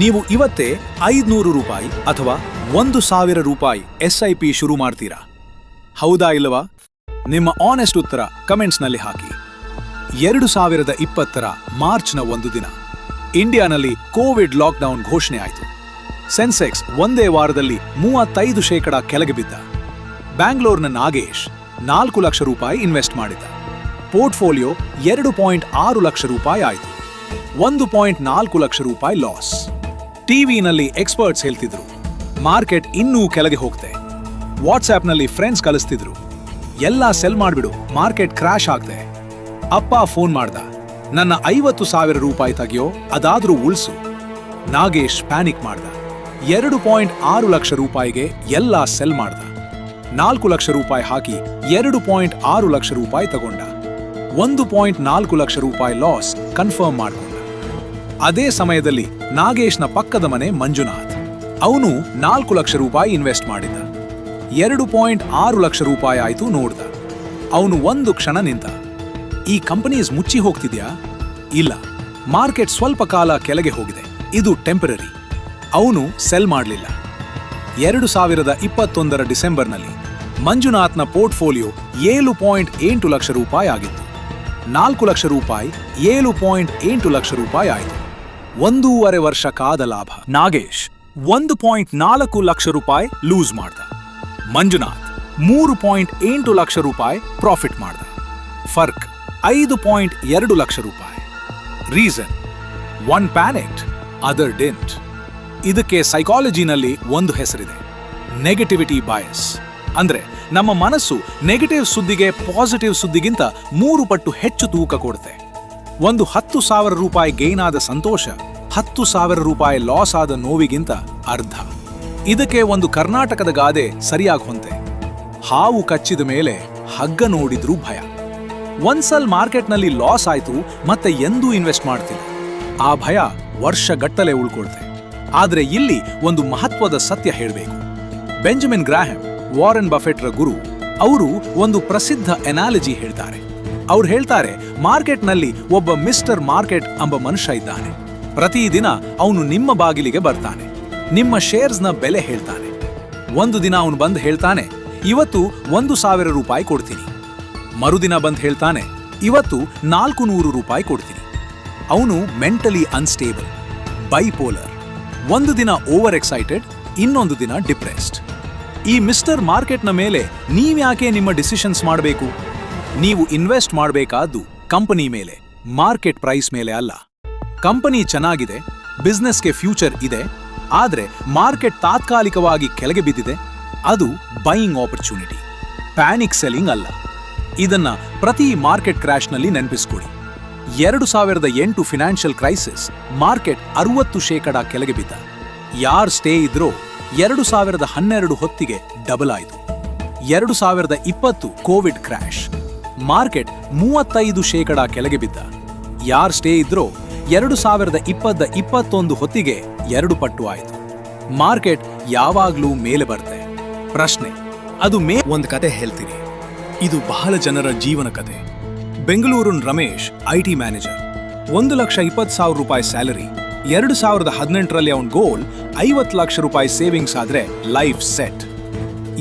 [SPEAKER 1] ನೀವು ಇವತ್ತೇ 500 ರೂಪಾಯಿ ಅಥವಾ 1,000 ರೂಪಾಯಿ SIP ಶುರು ಮಾಡ್ತೀರಾ? ಹೌದಾ ಇಲ್ಲವಾ? ನಿಮ್ಮ ಆನೆಸ್ಟ್ ಉತ್ತರ ಕಮೆಂಟ್ಸ್ನಲ್ಲಿ ಹಾಕಿ. 2020 ಮಾರ್ಚ್ನ ಒಂದು ದಿನ ಇಂಡಿಯಾನಲ್ಲಿ ಕೋವಿಡ್ ಲಾಕ್ಡೌನ್ ಘೋಷಣೆ ಆಯಿತು. ಸೆನ್ಸೆಕ್ಸ್ ಒಂದೇ ವಾರದಲ್ಲಿ 35% ಕೆಳಗೆ ಬಿದ್ದ. ಬ್ಯಾಂಗ್ಳೂರ್ನ ನಾಗೇಶ್ 4 ಲಕ್ಷ ರೂಪಾಯಿ ಇನ್ವೆಸ್ಟ್ ಮಾಡಿದ್ದ. ಪೋರ್ಟ್ಫೋಲಿಯೋ 2.6 ಲಕ್ಷ ರೂಪಾಯಿ ಆಯಿತು. 1.4 ಲಕ್ಷ ರೂಪಾಯಿ ಲಾಸ್. ಟಿವಿನಲ್ಲಿ ಎಕ್ಸ್ಪರ್ಟ್ಸ್ ಹೇಳ್ತಿದ್ರು, ಮಾರ್ಕೆಟ್ ಇನ್ನೂ ಕೆಳಗೆ ಹೋಗ್ತೆ. ವಾಟ್ಸ್ಆಪ್ನಲ್ಲಿ ಫ್ರೆಂಡ್ಸ್ ಕಳಿಸ್ತಿದ್ರು, ಎಲ್ಲ ಸೆಲ್ ಮಾಡ್ಬಿಡು, ಮಾರ್ಕೆಟ್ ಕ್ರಾಶ್ ಆಗ್ತೆ. ಅಪ್ಪ ಫೋನ್ ಮಾಡ್ದ, ನನ್ನ 50,000 ರೂಪಾಯಿ ತೆಗಿಯೋ, ಅದಾದ್ರೂ ಉಳ್ಸು. ನಾಗೇಶ್ ಪ್ಯಾನಿಕ್ ಮಾಡ್ದ. 2.6 ಲಕ್ಷ ರೂಪಾಯಿಗೆ ಎಲ್ಲ ಸೆಲ್ ಮಾಡ್ದ. 4 ಲಕ್ಷ ರೂಪಾಯಿ ಹಾಕಿ 2.6 ಲಕ್ಷ ರೂಪಾಯಿ ತಗೊಂಡ. 1.4 ಲಕ್ಷ ರೂಪಾಯಿ ಲಾಸ್ ಕನ್ಫರ್ಮ್ ಮಾಡ್ಕೊಂಡ. ಅದೇ ಸಮಯದಲ್ಲಿ ನಾಗೇಶ್ನ ಪಕ್ಕದ ಮನೆ ಮಂಜುನಾಥ್, ಅವನು 4 ಲಕ್ಷ ರೂಪಾಯಿ ಇನ್ವೆಸ್ಟ್ ಮಾಡಿದ್ದ. 2.6 ಲಕ್ಷ ರೂಪಾಯಿ ಆಯ್ತು ನೋಡ್ದ. ಅವನು ಒಂದು ಕ್ಷಣ ನಿಂತ. ಈ ಕಂಪನೀಸ್ ಮುಚ್ಚಿ ಹೋಗ್ತಿದ್ಯಾ? ಇಲ್ಲ, ಮಾರ್ಕೆಟ್ ಸ್ವಲ್ಪ ಕಾಲ ಕೆಳಗೆ ಹೋಗಿದೆ, ಇದು ಟೆಂಪರರಿ. ಅವನು ಸೆಲ್ ಮಾಡಲಿಲ್ಲ. 2021 ಡಿಸೆಂಬರ್ನಲ್ಲಿ ಮಂಜುನಾಥ್ನ ಪೋರ್ಟ್ಫೋಲಿಯೋ 7.8 ಲಕ್ಷ ರೂಪಾಯಿ ಆಗಿತ್ತು. 4 ಲಕ್ಷ ರೂಪಾಯಿ 7.8 ಲಕ್ಷ ರೂಪಾಯಿ ಆಯಿತು. 1.5 ವರ್ಷ ಕಾದ ಲಾಭ. ನಾಗೇಶ್ 1.4 ಲಕ್ಷ ರೂಪಾಯಿ ಲೂಸ್ ಮಾಡ್ದ. ಮಂಜುನಾಥ್ 3.8 ಲಕ್ಷ ರೂಪಾಯಿ ಪ್ರಾಫಿಟ್ ಮಾಡ್ದ. ಫರ್ಕ್ 5.2 ಲಕ್ಷ ರೂಪಾಯಿ. Reason, one panicked, other didn't. ಇದಕ್ಕೆ ಸೈಕಾಲಜಿನಲ್ಲಿ ಒಂದು ಹೆಸರಿದೆ, ನೆಗೆಟಿವಿಟಿ ಬಯಾಸ್. ಅಂದ್ರೆ ನಮ್ಮ ಮನಸ್ಸು ನೆಗೆಟಿವ್ ಸುದ್ದಿಗೆ ಪಾಸಿಟಿವ್ ಸುದ್ದಿಗಿಂತ 3 ಪಟ್ಟು ಹೆಚ್ಚು ತೂಕ ಕೊಡುತ್ತೆ. ಒಂದು 10,000 ರೂಪಾಯಿ ಗೇನ್ ಆದ ಸಂತೋಷ 10,000 ರೂಪಾಯಿ ಲಾಸ್ ಆದ ನೋವಿಗಿಂತ ಅರ್ಧ. ಇದಕ್ಕೆ ಒಂದು ಕರ್ನಾಟಕದ ಗಾದೆ ಸರಿಯಾಗಿ ಹೊಂತೆ, ಹಾವು ಕಚ್ಚಿದ ಮೇಲೆ ಹಗ್ಗ ನೋಡಿದ್ರೂ ಭಯ. ಒಂದ್ಸಲ್ ಮಾರ್ಕೆಟ್ನಲ್ಲಿ ಲಾಸ್ ಆಯ್ತು, ಮತ್ತೆ ಎಂದೂ ಇನ್ವೆಸ್ಟ್ ಮಾಡ್ತಿಲ್ಲ. ಆ ಭಯ ವರ್ಷಗಟ್ಟಲೆ ಉಳ್ಕೊಳ್ತೆ. ಆದ್ರೆ ಇಲ್ಲಿ ಒಂದು ಮಹತ್ವದ ಸತ್ಯ ಹೇಳಬೇಕು. ಬೆಂಜಮಿನ್ ಗ್ರಾಹಂ, ವಾರೆನ್ ಬಫೆಟ್ರ ಗುರು, ಅವರು ಒಂದು ಪ್ರಸಿದ್ಧ ಎನಾಲಜಿ ಹೇಳ್ತಾರೆ. ಅವ್ರು ಹೇಳ್ತಾರೆ, ಮಾರ್ಕೆಟ್ನಲ್ಲಿ ಒಬ್ಬ ಮಿಸ್ಟರ್ ಮಾರ್ಕೆಟ್ ಎಂಬ ಮನುಷ್ಯ ಇದ್ದಾನೆ. ಪ್ರತಿದಿನ ಅವನು ನಿಮ್ಮ ಬಾಗಿಲಿಗೆ ಬರ್ತಾನೆ, ನಿಮ್ಮ ಶೇರ್ಸ್ನ ಬೆಲೆ ಹೇಳ್ತಾನೆ. ಒಂದು ದಿನ ಅವನು ಬಂದು ಹೇಳ್ತಾನೆ, ಇವತ್ತು 1,000 ರೂಪಾಯಿ ಕೊಡ್ತೀನಿ. ಮರುದಿನ ಬಂದು ಹೇಳ್ತಾನೆ, ಇವತ್ತು 400 ರೂಪಾಯಿ ಕೊಡ್ತೀನಿ. ಅವನು ಮೆಂಟಲಿ ಅನ್ಸ್ಟೇಬಲ್, ಬೈಪೋಲರ್. ಒಂದು ದಿನ ಓವರ್ ಎಕ್ಸೈಟೆಡ್, ಇನ್ನೊಂದು ದಿನ ಡಿಪ್ರೆಸ್ಡ್. ಈ ಮಿಸ್ಟರ್ ಮಾರ್ಕೆಟ್ನ ಮೇಲೆ ನೀವ್ಯಾಕೆ ನಿಮ್ಮ ಡಿಸಿಷನ್ಸ್ ಮಾಡಬೇಕು? ನೀವು ಇನ್ವೆಸ್ಟ್ ಮಾಡಬೇಕಾದ್ದು ಕಂಪನಿ ಮೇಲೆ, ಮಾರ್ಕೆಟ್ ಪ್ರೈಸ್ ಮೇಲೆ ಅಲ್ಲ. ಕಂಪನಿ ಚೆನ್ನಾಗಿದೆ, ಬಿಸ್ನೆಸ್ಗೆ ಫ್ಯೂಚರ್ ಇದೆ, ಆದ್ರೆ ಮಾರ್ಕೆಟ್ ತಾತ್ಕಾಲಿಕವಾಗಿ ಕೆಳಗೆ ಬಿದ್ದಿದೆ, ಅದು ಬೈಯಿಂಗ್ ಆಪರ್ಚುನಿಟಿ, ಪ್ಯಾನಿಕ್ ಸೆಲ್ಲಿಂಗ್ ಅಲ್ಲ. ಇದನ್ನ ಪ್ರತಿ ಮಾರ್ಕೆಟ್ ಕ್ರ್ಯಾಶ್ನಲ್ಲಿ ನೆನಪಿಸ್ಕೊಳ್ಳಿ. 2008 ಫಿನಾನ್ಷಿಯಲ್ ಕ್ರೈಸಿಸ್, ಮಾರ್ಕೆಟ್ 60% ಕೆಳಗೆ ಬಿದ್ದ. ಯಾರ್ ಸ್ಟೇ ಇದ್ರೋ 2012 ಹೊತ್ತಿಗೆ ಡಬಲ್ ಆಯಿತು. 2020 ಕೋವಿಡ್ ಕ್ರ್ಯಾಶ್, ಮಾರ್ಕೆಟ್ 35% ಕೆಳಗೆ ಬಿದ್ದ. ಯಾರ್ ಸ್ಟೇ ಇದ್ರೋ 2020-21 ಹೊತ್ತಿಗೆ 2 ಪಟ್ಟು ಆಯಿತು. ಮಾರ್ಕೆಟ್ ಯಾವಾಗ್ಲೂ ಮೇಲೆ ಬರುತ್ತೆ. ಪ್ರಶ್ನೆ, ಅದು ಒಂದು ಕತೆ ಹೇಳ್ತೀನಿ. ಇದು ಬಹಳ ಜನರ ಜೀವನ ಕತೆ. ಬೆಂಗಳೂರಿನ ರಮೇಶ್ IT ಮ್ಯಾನೇಜರ್, 1,20,000 ರೂಪಾಯಿ ಸ್ಯಾಲರಿ. 2018ರಲ್ಲಿ ಅವನ ಗೋಲ್ 50 ಲಕ್ಷ ರೂಪಾಯಿ ಸೇವಿಂಗ್ಸ್ ಆದ್ರೆ ಲೈಫ್ ಸೆಟ್.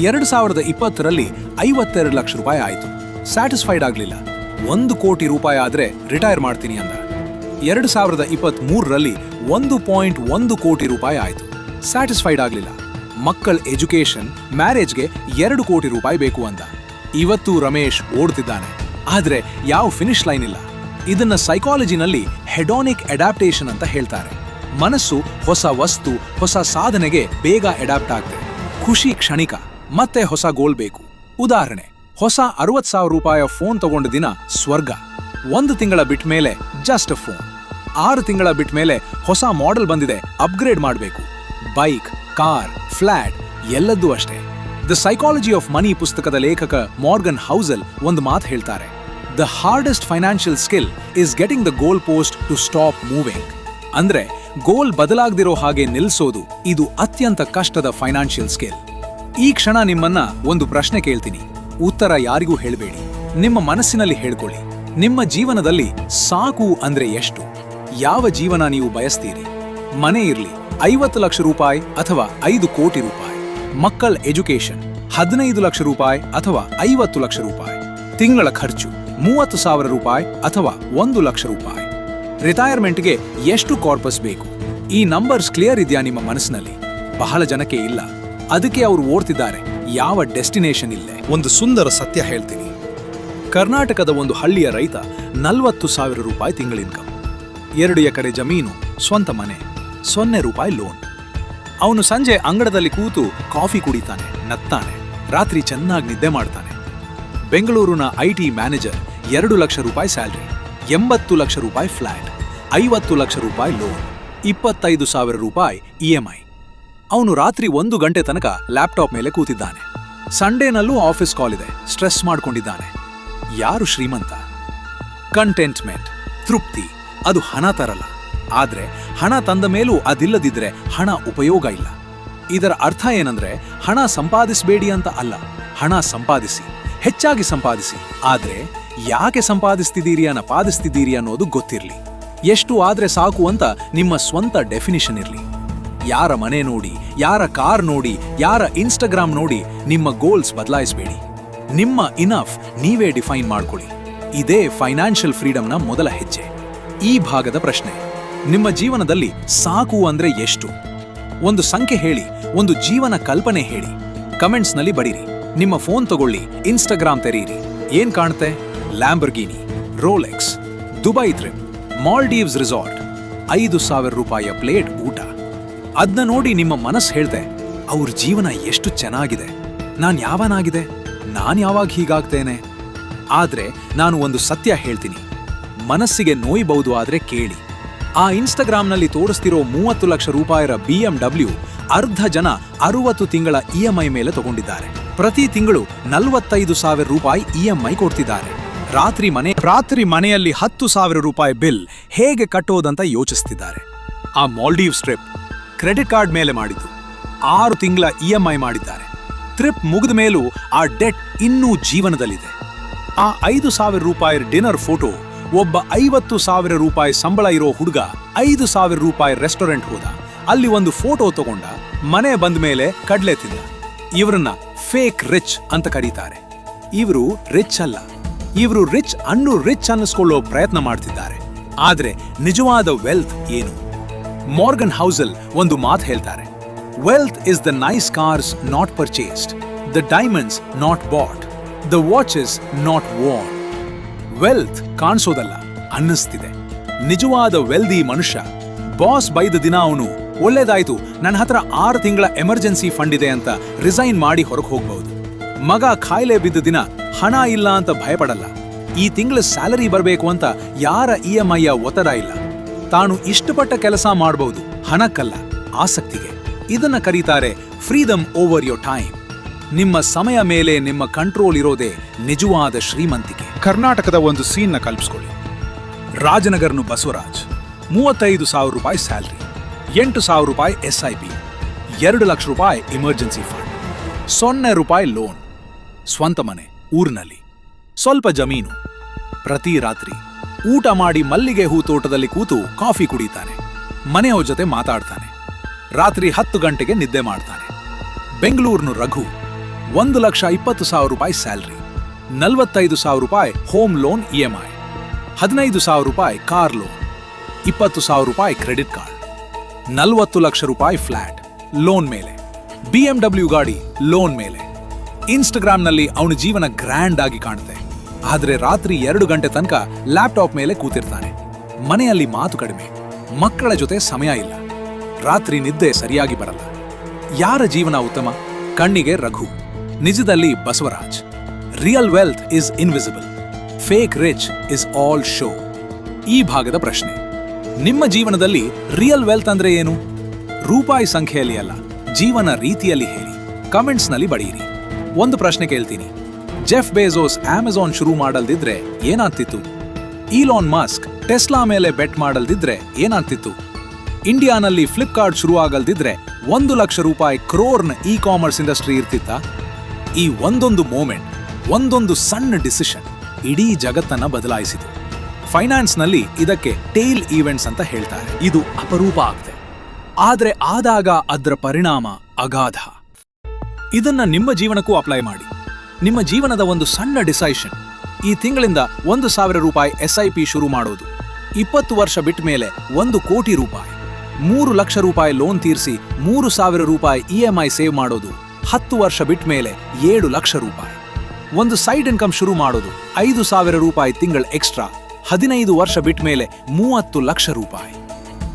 [SPEAKER 1] 2020ರಲ್ಲಿ 52 ಲಕ್ಷ ರೂಪಾಯಿ ಆಯಿತು. ಸ್ಯಾಟಿಸ್ಫೈಡ್ ಆಗಲಿಲ್ಲ. 1 ಕೋಟಿ ರೂಪಾಯಿ ಆದ್ರೆ ರಿಟೈರ್ ಮಾಡ್ತೀನಿ ಅಂದ. 2023ರಲ್ಲಿ 1.1 ಕೋಟಿ ರೂಪಾಯಿ ಆಯಿತು. ಸ್ಯಾಟಿಸ್ಫೈಡ್ ಆಗಲಿಲ್ಲ. ಮಕ್ಕಳ ಎಜುಕೇಶನ್, ಮ್ಯಾರೇಜ್ಗೆ 2 ಕೋಟಿ ರೂಪಾಯಿ ಬೇಕು ಅಂದ. ಇವತ್ತು ರಮೇಶ್ ಓಡ್ತಿದ್ದಾನೆ, ಆದ್ರೆ ಯಾವ ಫಿನಿಶ್ ಲೈನ್ ಇಲ್ಲ. ಇದನ್ನ ಸೈಕಾಲಜಿನಲ್ಲಿ ಹೆಡಾನಿಕ್ ಅಡಾಪ್ಟೇಷನ್ ಅಂತ ಹೇಳ್ತಾರೆ. ಮನಸ್ಸು ಹೊಸ ವಸ್ತು, ಹೊಸ ಸಾಧನೆಗೆ ಬೇಗ ಅಡಾಪ್ಟ್ ಆಗ್ತದೆ. ಖುಷಿ ಕ್ಷಣಿಕ, ಮತ್ತೆ ಹೊಸ ಗೋಲ್ ಬೇಕು. ಉದಾಹರಣೆ, ಹೊಸ 60,000 ರೂಪಾಯಿ ಫೋನ್ ತಗೊಂಡ ದಿನ ಸ್ವರ್ಗ. 1 ತಿಂಗಳ ಬಿಟ್ಟ ಮೇಲೆ ಜಸ್ಟ್ ಫೋನ್. 6 ತಿಂಗಳ ಬಿಟ್ಟ ಮೇಲೆ ಹೊಸ ಮಾಡೆಲ್ ಬಂದಿದೆ, ಅಪ್ಗ್ರೇಡ್ ಮಾಡಬೇಕು. ಬೈಕ್, ಕಾರ್, ಫ್ಲಾಟ್ ಎಲ್ಲದ್ದೂ ಅಷ್ಟೇ. ದ ಸೈಕಾಲಜಿ ಆಫ್ ಮನಿ ಪುಸ್ತಕದ ಲೇಖಕ ಮಾರ್ಗನ್ ಹೌಸೆಲ್ ಒಂದು ಮಾತು ಹೇಳ್ತಾರೆ, the hardest financial skill is getting the goal post to stop moving. ಅಂದ್ರೆ ಗೋಲ್ ಬದಲಾಗದಿರೋ ಹಾಗೆ ನಿಲ್ಲಿಸೋದು, ಇದು ಅತ್ಯಂತ ಕಷ್ಟದ ಫೈನಾನ್ಷಿಯಲ್ ಸ್ಕಿಲ್. ಈ ಕ್ಷಣ ನಿಮ್ಮನ್ನ ಒಂದು ಪ್ರಶ್ನೆ ಕೇಳ್ತೀನಿ, ಉತ್ತರ ಯಾರಿಗೂ ಹೇಳಬೇಡಿ, ನಿಮ್ಮ ಮನಸ್ಸಿನಲ್ಲಿ ಹೇಳ್ಕೊಳ್ಳಿ. ನಿಮ್ಮ ಜೀವನದಲ್ಲಿ ಸಾಕು ಅಂದ್ರೆ ಎಷ್ಟು? ಯಾವ ಜೀವನ ನೀವು ಬಯಸ್ತೀರಿ? ಮನೆ ಇರ್ಲಿ 50 ಲಕ್ಷ ರೂಪಾಯಿ ಅಥವಾ 5 ಕೋಟಿ ರೂಪಾಯಿ. ಮಕ್ಕಳ ಎಜುಕೇಶನ್ 15 ಲಕ್ಷ ರೂಪಾಯಿ ಅಥವಾ 50 ಲಕ್ಷ ರೂಪಾಯಿ. ತಿಂಗಳ ಖರ್ಚು 30,000 ರೂಪಾಯಿ ಅಥವಾ 1 ಲಕ್ಷ ರೂಪಾಯಿ. ರಿಟೈರ್ಮೆಂಟ್ಗೆ ಎಷ್ಟು ಕಾರ್ಪಸ್ ಬೇಕು? ಈ ನಂಬರ್ಸ್ ಕ್ಲಿಯರ್ ಇದೆಯಾ ನಿಮ್ಮ ಮನಸ್ಸಿನಲ್ಲಿ? ಬಹಳ ಜನಕ್ಕೆ ಇಲ್ಲ. ಅದಕ್ಕೆ ಅವರು ಓಡ್ತಿದ್ದಾರೆ, ಯಾವ ಡೆಸ್ಟಿನೇಷನ್ ಇಲ್ಲೇ. ಒಂದು ಸುಂದರ ಸತ್ಯ ಹೇಳ್ತೀನಿ. ಕರ್ನಾಟಕದ ಒಂದು ಹಳ್ಳಿಯ ರೈತ 40,000 ರೂಪಾಯಿ ತಿಂಗಳ ಇನ್ಕಮ್, 2 ಎಕರೆ ಜಮೀನು, ಸ್ವಂತ ಮನೆ, 0 ರೂಪಾಯಿ ಲೋನ್. ಅವನು ಸಂಜೆ ಅಂಗಡದಲ್ಲಿ ಕೂತು ಕಾಫಿ ಕುಡಿತಾನೆ, ನಗ್ತಾನೆ, ರಾತ್ರಿ ಚೆನ್ನಾಗಿ ನಿದ್ದೆ ಮಾಡ್ತಾನೆ. ಬೆಂಗಳೂರಿನ IT ಮ್ಯಾನೇಜರ್, 2 ಲಕ್ಷ ರೂಪಾಯಿ ಸ್ಯಾಲರಿ, 80 ಲಕ್ಷ ರೂಪಾಯಿ ಫ್ಲಾಟ್, 50 ಲಕ್ಷ ರೂಪಾಯಿ ಲೋನ್, 25,000 ರೂಪಾಯಿ EMI. ಅವನು ರಾತ್ರಿ 1 ಗಂಟೆ ತನಕ ಲ್ಯಾಪ್ಟಾಪ್ ಮೇಲೆ ಕೂತಿದ್ದಾನೆ. ಸಂಡೇನಲ್ಲೂ ಆಫೀಸ್ ಕಾಲ್ ಇದೆ, ಸ್ಟ್ರೆಸ್ ಮಾಡ್ಕೊಂಡಿದ್ದಾನೆ. ಯಾರು ಶ್ರೀಮಂತ? ಕಂಟೆಂಟ್ಮೆಂಟ್, ತೃಪ್ತಿ, ಅದು ಹಣ ತರಲ್ಲ. ಆದ್ರೆ ಹಣ ತಂದ ಮೇಲೂ ಅದಿಲ್ಲದಿದ್ರೆ ಹಣ ಉಪಯೋಗ ಇಲ್ಲ. ಇದರ ಅರ್ಥ ಏನಂದ್ರೆ, ಹಣ ಸಂಪಾದಿಸಬೇಡಿ ಅಂತ ಅಲ್ಲ, ಹಣ ಸಂಪಾದಿಸಿ, ಹೆಚ್ಚಾಗಿ ಸಂಪಾದಿಸಿ. ಆದ್ರೆ ಯಾಕೆ ಸಂಪಾದಿಸ್ತಿದ್ದೀರಿ ಅನ್ನೋದು ಗೊತ್ತಿರ್ಲಿ. ಎಷ್ಟು ಆದ್ರೆ ಸಾಕು ಅಂತ ನಿಮ್ಮ ಸ್ವಂತ ಡೆಫಿನಿಷನ್ ಇರ್ಲಿ. ಯಾರ ಮನೆ ನೋಡಿ, ಯಾರ ಕಾರ್ ನೋಡಿ, ಯಾರ ಇನ್ಸ್ಟಾಗ್ರಾಮ್ ನೋಡಿ ನಿಮ್ಮ ಗೋಲ್ಸ್ ಬದಲಾಯಿಸಬೇಡಿ. ನಿಮ್ಮ ಇನಫ್ ನೀವೇ ಡಿಫೈನ್ ಮಾಡ್ಕೊಳ್ಳಿ. ಇದೇ ಫೈನಾನ್ಷಿಯಲ್ ಫ್ರೀಡಮ್ನ ಮೊದಲ ಹೆಜ್ಜೆ. ಈ ಭಾಗದ ಪ್ರಶ್ನೆ, ನಿಮ್ಮ ಜೀವನದಲ್ಲಿ ಸಾಕು ಅಂದ್ರೆ ಎಷ್ಟು? ಒಂದು ಸಂಖ್ಯೆ ಹೇಳಿ, ಒಂದು ಜೀವನ ಕಲ್ಪನೆ ಹೇಳಿ. ಕಮೆಂಟ್ಸ್ನಲ್ಲಿ ಬಡೀರಿ. ನಿಮ್ಮ ಫೋನ್ ತಗೊಳ್ಳಿ, ಇನ್ಸ್ಟಾಗ್ರಾಮ್ ತೆರೆಯಿರಿ. ಏನ್ ಕಾಣುತ್ತೆ? Lamborghini, Rolex, Dubai trip, Maldives resort, 5,000 ರೂಪಾಯಿಯ ಪ್ಲೇಟ್ ಊಟ. ಅದನ್ನ ನೋಡಿ ನಿಮ್ಮ ಮನಸ್ಸು ಹೇಳ್ತೆ, ಅವ್ರ ಜೀವನ ಎಷ್ಟು ಚೆನ್ನಾಗಿದೆ, ನಾನ್ ಯಾವಾಗ ಹೀಗಾಗ್ತೇನೆ? ಆದ್ರೆ ನಾನು ಒಂದು ಸತ್ಯ ಹೇಳ್ತೀನಿ, ಮನಸ್ಸಿಗೆ ನೋಯ್ಬಹುದು, ಆದ್ರೆ ಕೇಳಿ. ಆ ಇನ್ಸ್ಟಾಗ್ರಾಮ್ನಲ್ಲಿ ತೋರಿಸ್ತಿರೋ 30 ಲಕ್ಷ ರೂಪಾಯಿರ BMW ಅರ್ಧ ಜನ 60 ತಿಂಗಳ EMI ಮೇಲೆ ತಗೊಂಡಿದ್ದಾರೆ. ಪ್ರತಿ ತಿಂಗಳು 45,000 ರೂಪಾಯಿ EMI ಕೊಡ್ತಿದ್ದಾರೆ. ರಾತ್ರಿ ಮನೆಯಲ್ಲಿ 10,000 ರೂಪಾಯಿ ಬಿಲ್ ಹೇಗೆ ಕಟ್ಟೋದಂತ ಯೋಚಿಸ್ತಿದ್ದಾರೆ. ಆ ಮಾಲ್ಡೀವ್ಸ್ ಟ್ರಿಪ್ ಕ್ರೆಡಿಟ್ ಕಾರ್ಡ್ ಮೇಲೆ ಮಾಡಿದ್ದು, 6 ತಿಂಗಳ EMI ಮಾಡಿದ್ದಾರೆ. ಟ್ರಿಪ್ ಮುಗಿದ ಮೇಲೂ ಆ ಡೆಟ್ ಇನ್ನೂ ಜೀವನದಲ್ಲಿದೆ. ಆ 5,000 ರೂಪಾಯಿ ಡಿನ್ನರ್ ಫೋಟೋ ಒಬ್ಬ 50,000 ರೂಪಾಯಿ ಸಂಬಳ ಇರೋ ಹುಡುಗ 5,000 ರೂಪಾಯಿ ರೆಸ್ಟೋರೆಂಟ್ ಹೋದ, ಅಲ್ಲಿ ಒಂದು ಫೋಟೋ ತಗೊಂಡ, ಮನೆ ಬಂದ ಮೇಲೆ ಕಡ್ಲೆ ತಿಂದ. ಇವರನ್ನ ಫೇಕ್ ರಿಚ್ ಅಂತ ಕರೀತಾರೆ. ಇವರು ರಿಚ್ ಅಲ್ಲ, ಇವರು ರಿಚ್ ಅನ್ನಿಸ್ಕೊಳ್ಳೋ ಪ್ರಯತ್ನ ಮಾಡ್ತಿದ್ದಾರೆ. ಆದ್ರೆ ನಿಜವಾದ ವೆಲ್ತ್ ಏನು? ಮಾರ್ಗನ್ ಹೌಸೆಲ್ ಒಂದು ಮಾತು ಹೇಳ್ತಾರೆ, wealth is the nice cars not purchased, the diamonds not bought, the watches not worn. Wealth ಕಾಣಿಸೋದಲ್ಲ, ಅನ್ನಿಸ್ತಿದೆ. ನಿಜವಾದ ವೆಲ್ದಿ ಮನುಷ್ಯ ಬಾಸ್ ಬೈದ ದಿನ ಅವನು ಒಳ್ಳೇದಾಯ್ತು, ನನ್ನ ಹತ್ರ 6 ತಿಂಗಳ ಎಮರ್ಜೆನ್ಸಿ ಫಂಡ್ ಇದೆ ಅಂತ ರಿಸೈನ್ ಮಾಡಿ ಹೊರಗೆ ಹೋಗ್ಬಹುದು. ಮಗ ಕಾಯಿಲೆ ಬಿದ್ದ ದಿನ ಹಣ ಇಲ್ಲ ಅಂತ ಭಯಪಡಲ್ಲ. ಈ ತಿಂಗಳ ಸ್ಯಾಲರಿ ಬರಬೇಕು ಅಂತ ಯಾರ EMI ಒತ್ತಡ ಇಲ್ಲ. ತಾನು ಇಷ್ಟಪಟ್ಟ ಕೆಲಸ ಮಾಡಬಹುದು, ಹಣಕ್ಕಲ್ಲ, ಆಸಕ್ತಿಗೆ. ಇದನ್ನ ಕರೀತಾರೆ ಫ್ರೀಡಮ್ ಓವರ್ ಯೋರ್ ಟೈಮ್. ನಿಮ್ಮ ಸಮಯ ಮೇಲೆ ನಿಮ್ಮ ಕಂಟ್ರೋಲ್ ಇರೋದೇ ನಿಜವಾದ ಶ್ರೀಮಂತಿಕೆ. ಕರ್ನಾಟಕದ ಒಂದು ಸೀನ್ನ ಕಲ್ಪಿಸ್ಕೊಳ್ಳಿ. ರಾಜನಗರ್ನು ಬಸವರಾಜ್, 35,000 ರೂಪಾಯಿ ಸ್ಯಾಲರಿ, 8,000 ರೂಪಾಯಿ SIP, 2 ಲಕ್ಷ ರೂಪಾಯಿ ಇಮರ್ಜೆನ್ಸಿ ಫಂಡ್, 0 ರೂಪಾಯಿ ಲೋನ್, ಸ್ವಂತ ಮನೆ ಊರಿನಲ್ಲಿ, ಸ್ವಲ್ಪ ಜಮೀನು. ಪ್ರತಿ ರಾತ್ರಿ ಊಟ ಮಾಡಿ ಮಲ್ಲಿಗೆ ಹೂ ತೋಟದಲ್ಲಿ ಕೂತು ಕಾಫಿ ಕುಡಿತಾನೆ, ಮನೆಯವ್ರ ಜೊತೆ ಮಾತಾಡ್ತಾನೆ. ರಾತ್ರಿ 10 ಗಂಟೆಗೆ ನಿದ್ದೆ ಮಾಡ್ತಾನೆ. ಬೆಂಗಳೂರಿನ ರಘು, 1,20,000 ರೂಪಾಯಿ ಸ್ಯಾಲರಿ, 45,000 ರೂಪಾಯಿ ಹೋಮ್ ಲೋನ್ EMI, 15,000 ರೂಪಾಯಿ ಕಾರ್ ಲೋನ್, 20,000 ರೂಪಾಯಿ ಕ್ರೆಡಿಟ್ ಕಾರ್ಡ್, 40 ಲಕ್ಷ ರೂಪಾಯಿ ಫ್ಲಾಟ್ ಲೋನ್ ಮೇಲೆ, BMW ಗಾಡಿ ಲೋನ್ ಮೇಲೆ. ಇನ್ಸ್ಟಾಗ್ರಾಮ್ನಲ್ಲಿ ಅವನ ಜೀವನ ಗ್ರ್ಯಾಂಡ್ ಆಗಿ ಕಾಣುತ್ತೆ. ಆದ್ರೆ ರಾತ್ರಿ 2 ಗಂಟೆ ತನಕ ಲ್ಯಾಪ್ಟಾಪ್ ಮೇಲೆ ಕೂತಿರ್ತಾನೆ. ಮನೆಯಲ್ಲಿ ಮಾತು ಕಡಿಮೆ, ಮಕ್ಕಳ ಜೊತೆ ಸಮಯ ಇಲ್ಲ, ರಾತ್ರಿ ನಿದ್ದೆ ಸರಿಯಾಗಿ ಬರಲ್ಲ. ಯಾರ ಜೀವನ ಉತ್ತಮ? ಕಣ್ಣಿಗೆ ರಘು, ನಿಜದಲ್ಲಿ Basavaraj. Real wealth is invisible, fake rich is all show. ಈ ಭಾಗದ ಪ್ರಶ್ನೆ, ನಿಮ್ಮ ಜೀವನದಲ್ಲಿ ರಿಯಲ್ ವೆಲ್ತ್ ಅಂದ್ರೆ ಏನು? ರೂಪಾಯಿ ಸಂಖ್ಯೆಯಲ್ಲಿ ಅಲ್ಲ, ಜೀವನ ರೀತಿಯಲ್ಲಿ ಹೇಳಿ. ಕಮೆಂಟ್ಸ್ನಲ್ಲಿ ಬರೆಯಿರಿ. ಒಂದು ಪ್ರಶ್ನೆ ಕೇಳ್ತೀನಿ, ಜೆಫ್ ಬೇಜೋಸ್ ಅಮೆಜಾನ್ ಶುರು ಮಾಡಲ್ದಿದ್ರೆ ಏನಾಗ್ತಿತ್ತು? ಈಲಾನ್ ಮಸ್ಕ್ ಟೆಸ್ಲಾ ಮೇಲೆ ಬೆಟ್ ಮಾಡಲ್ದಿದ್ರೆ ಏನಾಗ್ತಿತ್ತು? ಇಂಡಿಯಾನಲ್ಲಿ ಫ್ಲಿಪ್ಕಾರ್ಟ್ ಶುರು ಆಗಲ್ದಿದ್ರೆ 1 ಲಕ್ಷ ರೂಪಾಯಿ ಕ್ರೋರ್ನ ಕಾಮರ್ಸ್ ಇಂಡಸ್ಟ್ರಿ ಇರ್ತಿತ್ತ? ಈ ಒಂದೊಂದು ಮೂಮೆಂಟ್, ಒಂದೊಂದು ಸಣ್ಣ ಡಿಸಿಷನ್ ಇಡೀ ಜಗತ್ತನ್ನ ಬದಲಾಯಿಸಿತು. ಫೈನಾನ್ಸ್ನಲ್ಲಿ ಇದಕ್ಕೆ ಟೇಲ್ ಈವೆಂಟ್ಸ್ ಅಂತ ಹೇಳ್ತಾರೆ. ಇದು ಅಪರೂಪ ಆಗ್ತದೆ, ಆದ್ರೆ ಆದಾಗ ಅದರ ಪರಿಣಾಮ ಅಗಾಧ. ಇದನ್ನ ನಿಮ್ಮ ಜೀವನಕ್ಕೂ ಅಪ್ಲೈ ಮಾಡಿ. ನಿಮ್ಮ ಜೀವನದ ಒಂದು ಸಣ್ಣ ಡಿಸೈಷನ್, ಈ ತಿಂಗಳಿಂದ 1,000 ರೂಪಾಯಿ SIP ಶುರು ಮಾಡೋದು, 20 ವರ್ಷ ಬಿಟ್ಟ ಮೇಲೆ 1 ಕೋಟಿ ರೂಪಾಯಿ, 3 ಲಕ್ಷ ರೂಪಾಯಿ ಲೋನ್ ತೀರಿಸಿ 3,000 ರೂಪಾಯಿ EMI ಸೇವ್ ಮಾಡೋದು, 10 ವರ್ಷ ಬಿಟ್ಟ ಮೇಲೆ 7 ಲಕ್ಷ ರೂಪಾಯಿ, ಒಂದು ಸೈಡ್ ಇನ್ಕಮ್ ಶುರು ಮಾಡೋದು, 5,000 ರೂಪಾಯಿ ತಿಂಗಳ ಎಕ್ಸ್ಟ್ರಾ, 15 ವರ್ಷ ಬಿಟ್ಟ ಮೇಲೆ 30 ಲಕ್ಷ ರೂಪಾಯಿ.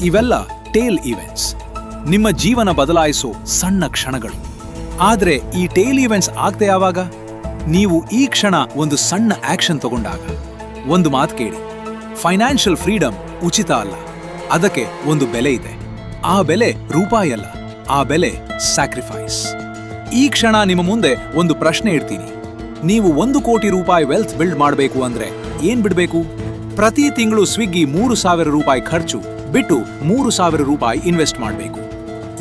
[SPEAKER 1] ಇವೆಲ್ಲ ಟೇಲ್ ಈವೆಂಟ್ಸ್, ನಿಮ್ಮ ಜೀವನ ಬದಲಾಯಿಸೋ ಸಣ್ಣ ಕ್ಷಣಗಳು. ಆದ್ರೆ ಈ ಟೇಲ್ ಈವೆಂಟ್ಸ್ ಆಗ್ತಾ ಯಾವಾಗ? ನೀವು ಈ ಕ್ಷಣ ಒಂದು ಸಣ್ಣ ಆಕ್ಷನ್ ತಗೊಂಡಾಗ. ಒಂದು ಮಾತು ಕೇಳಿ, ಫೈನಾನ್ಷಿಯಲ್ ಫ್ರೀಡಮ್ ಉಚಿತ ಅಲ್ಲ, ಅದಕ್ಕೆ ಒಂದು ಬೆಲೆ ಇದೆ. ಆ ಬೆಲೆ ರೂಪಾಯಿ ಅಲ್ಲ, ಆ ಬೆಲೆ ಸ್ಯಾಕ್ರಿಫೈಸ್. ಈ ಕ್ಷಣ ನಿಮ್ಮ ಮುಂದೆ ಒಂದು ಪ್ರಶ್ನೆ ಇಡ್ತೀನಿ. ನೀವು 1 ಕೋಟಿ ರೂಪಾಯಿ ವೆಲ್ತ್ ಬಿಲ್ಡ್ ಮಾಡಬೇಕು ಅಂದ್ರೆ ಏನ್ ಬಿಡಬೇಕು? ಪ್ರತಿ ತಿಂಗಳು ಸ್ವಿಗ್ಗಿ 3,000 ರೂಪಾಯಿ ಖರ್ಚು ಬಿಟ್ಟು 3,000 ರೂಪಾಯಿ ಇನ್ವೆಸ್ಟ್ ಮಾಡಬೇಕು.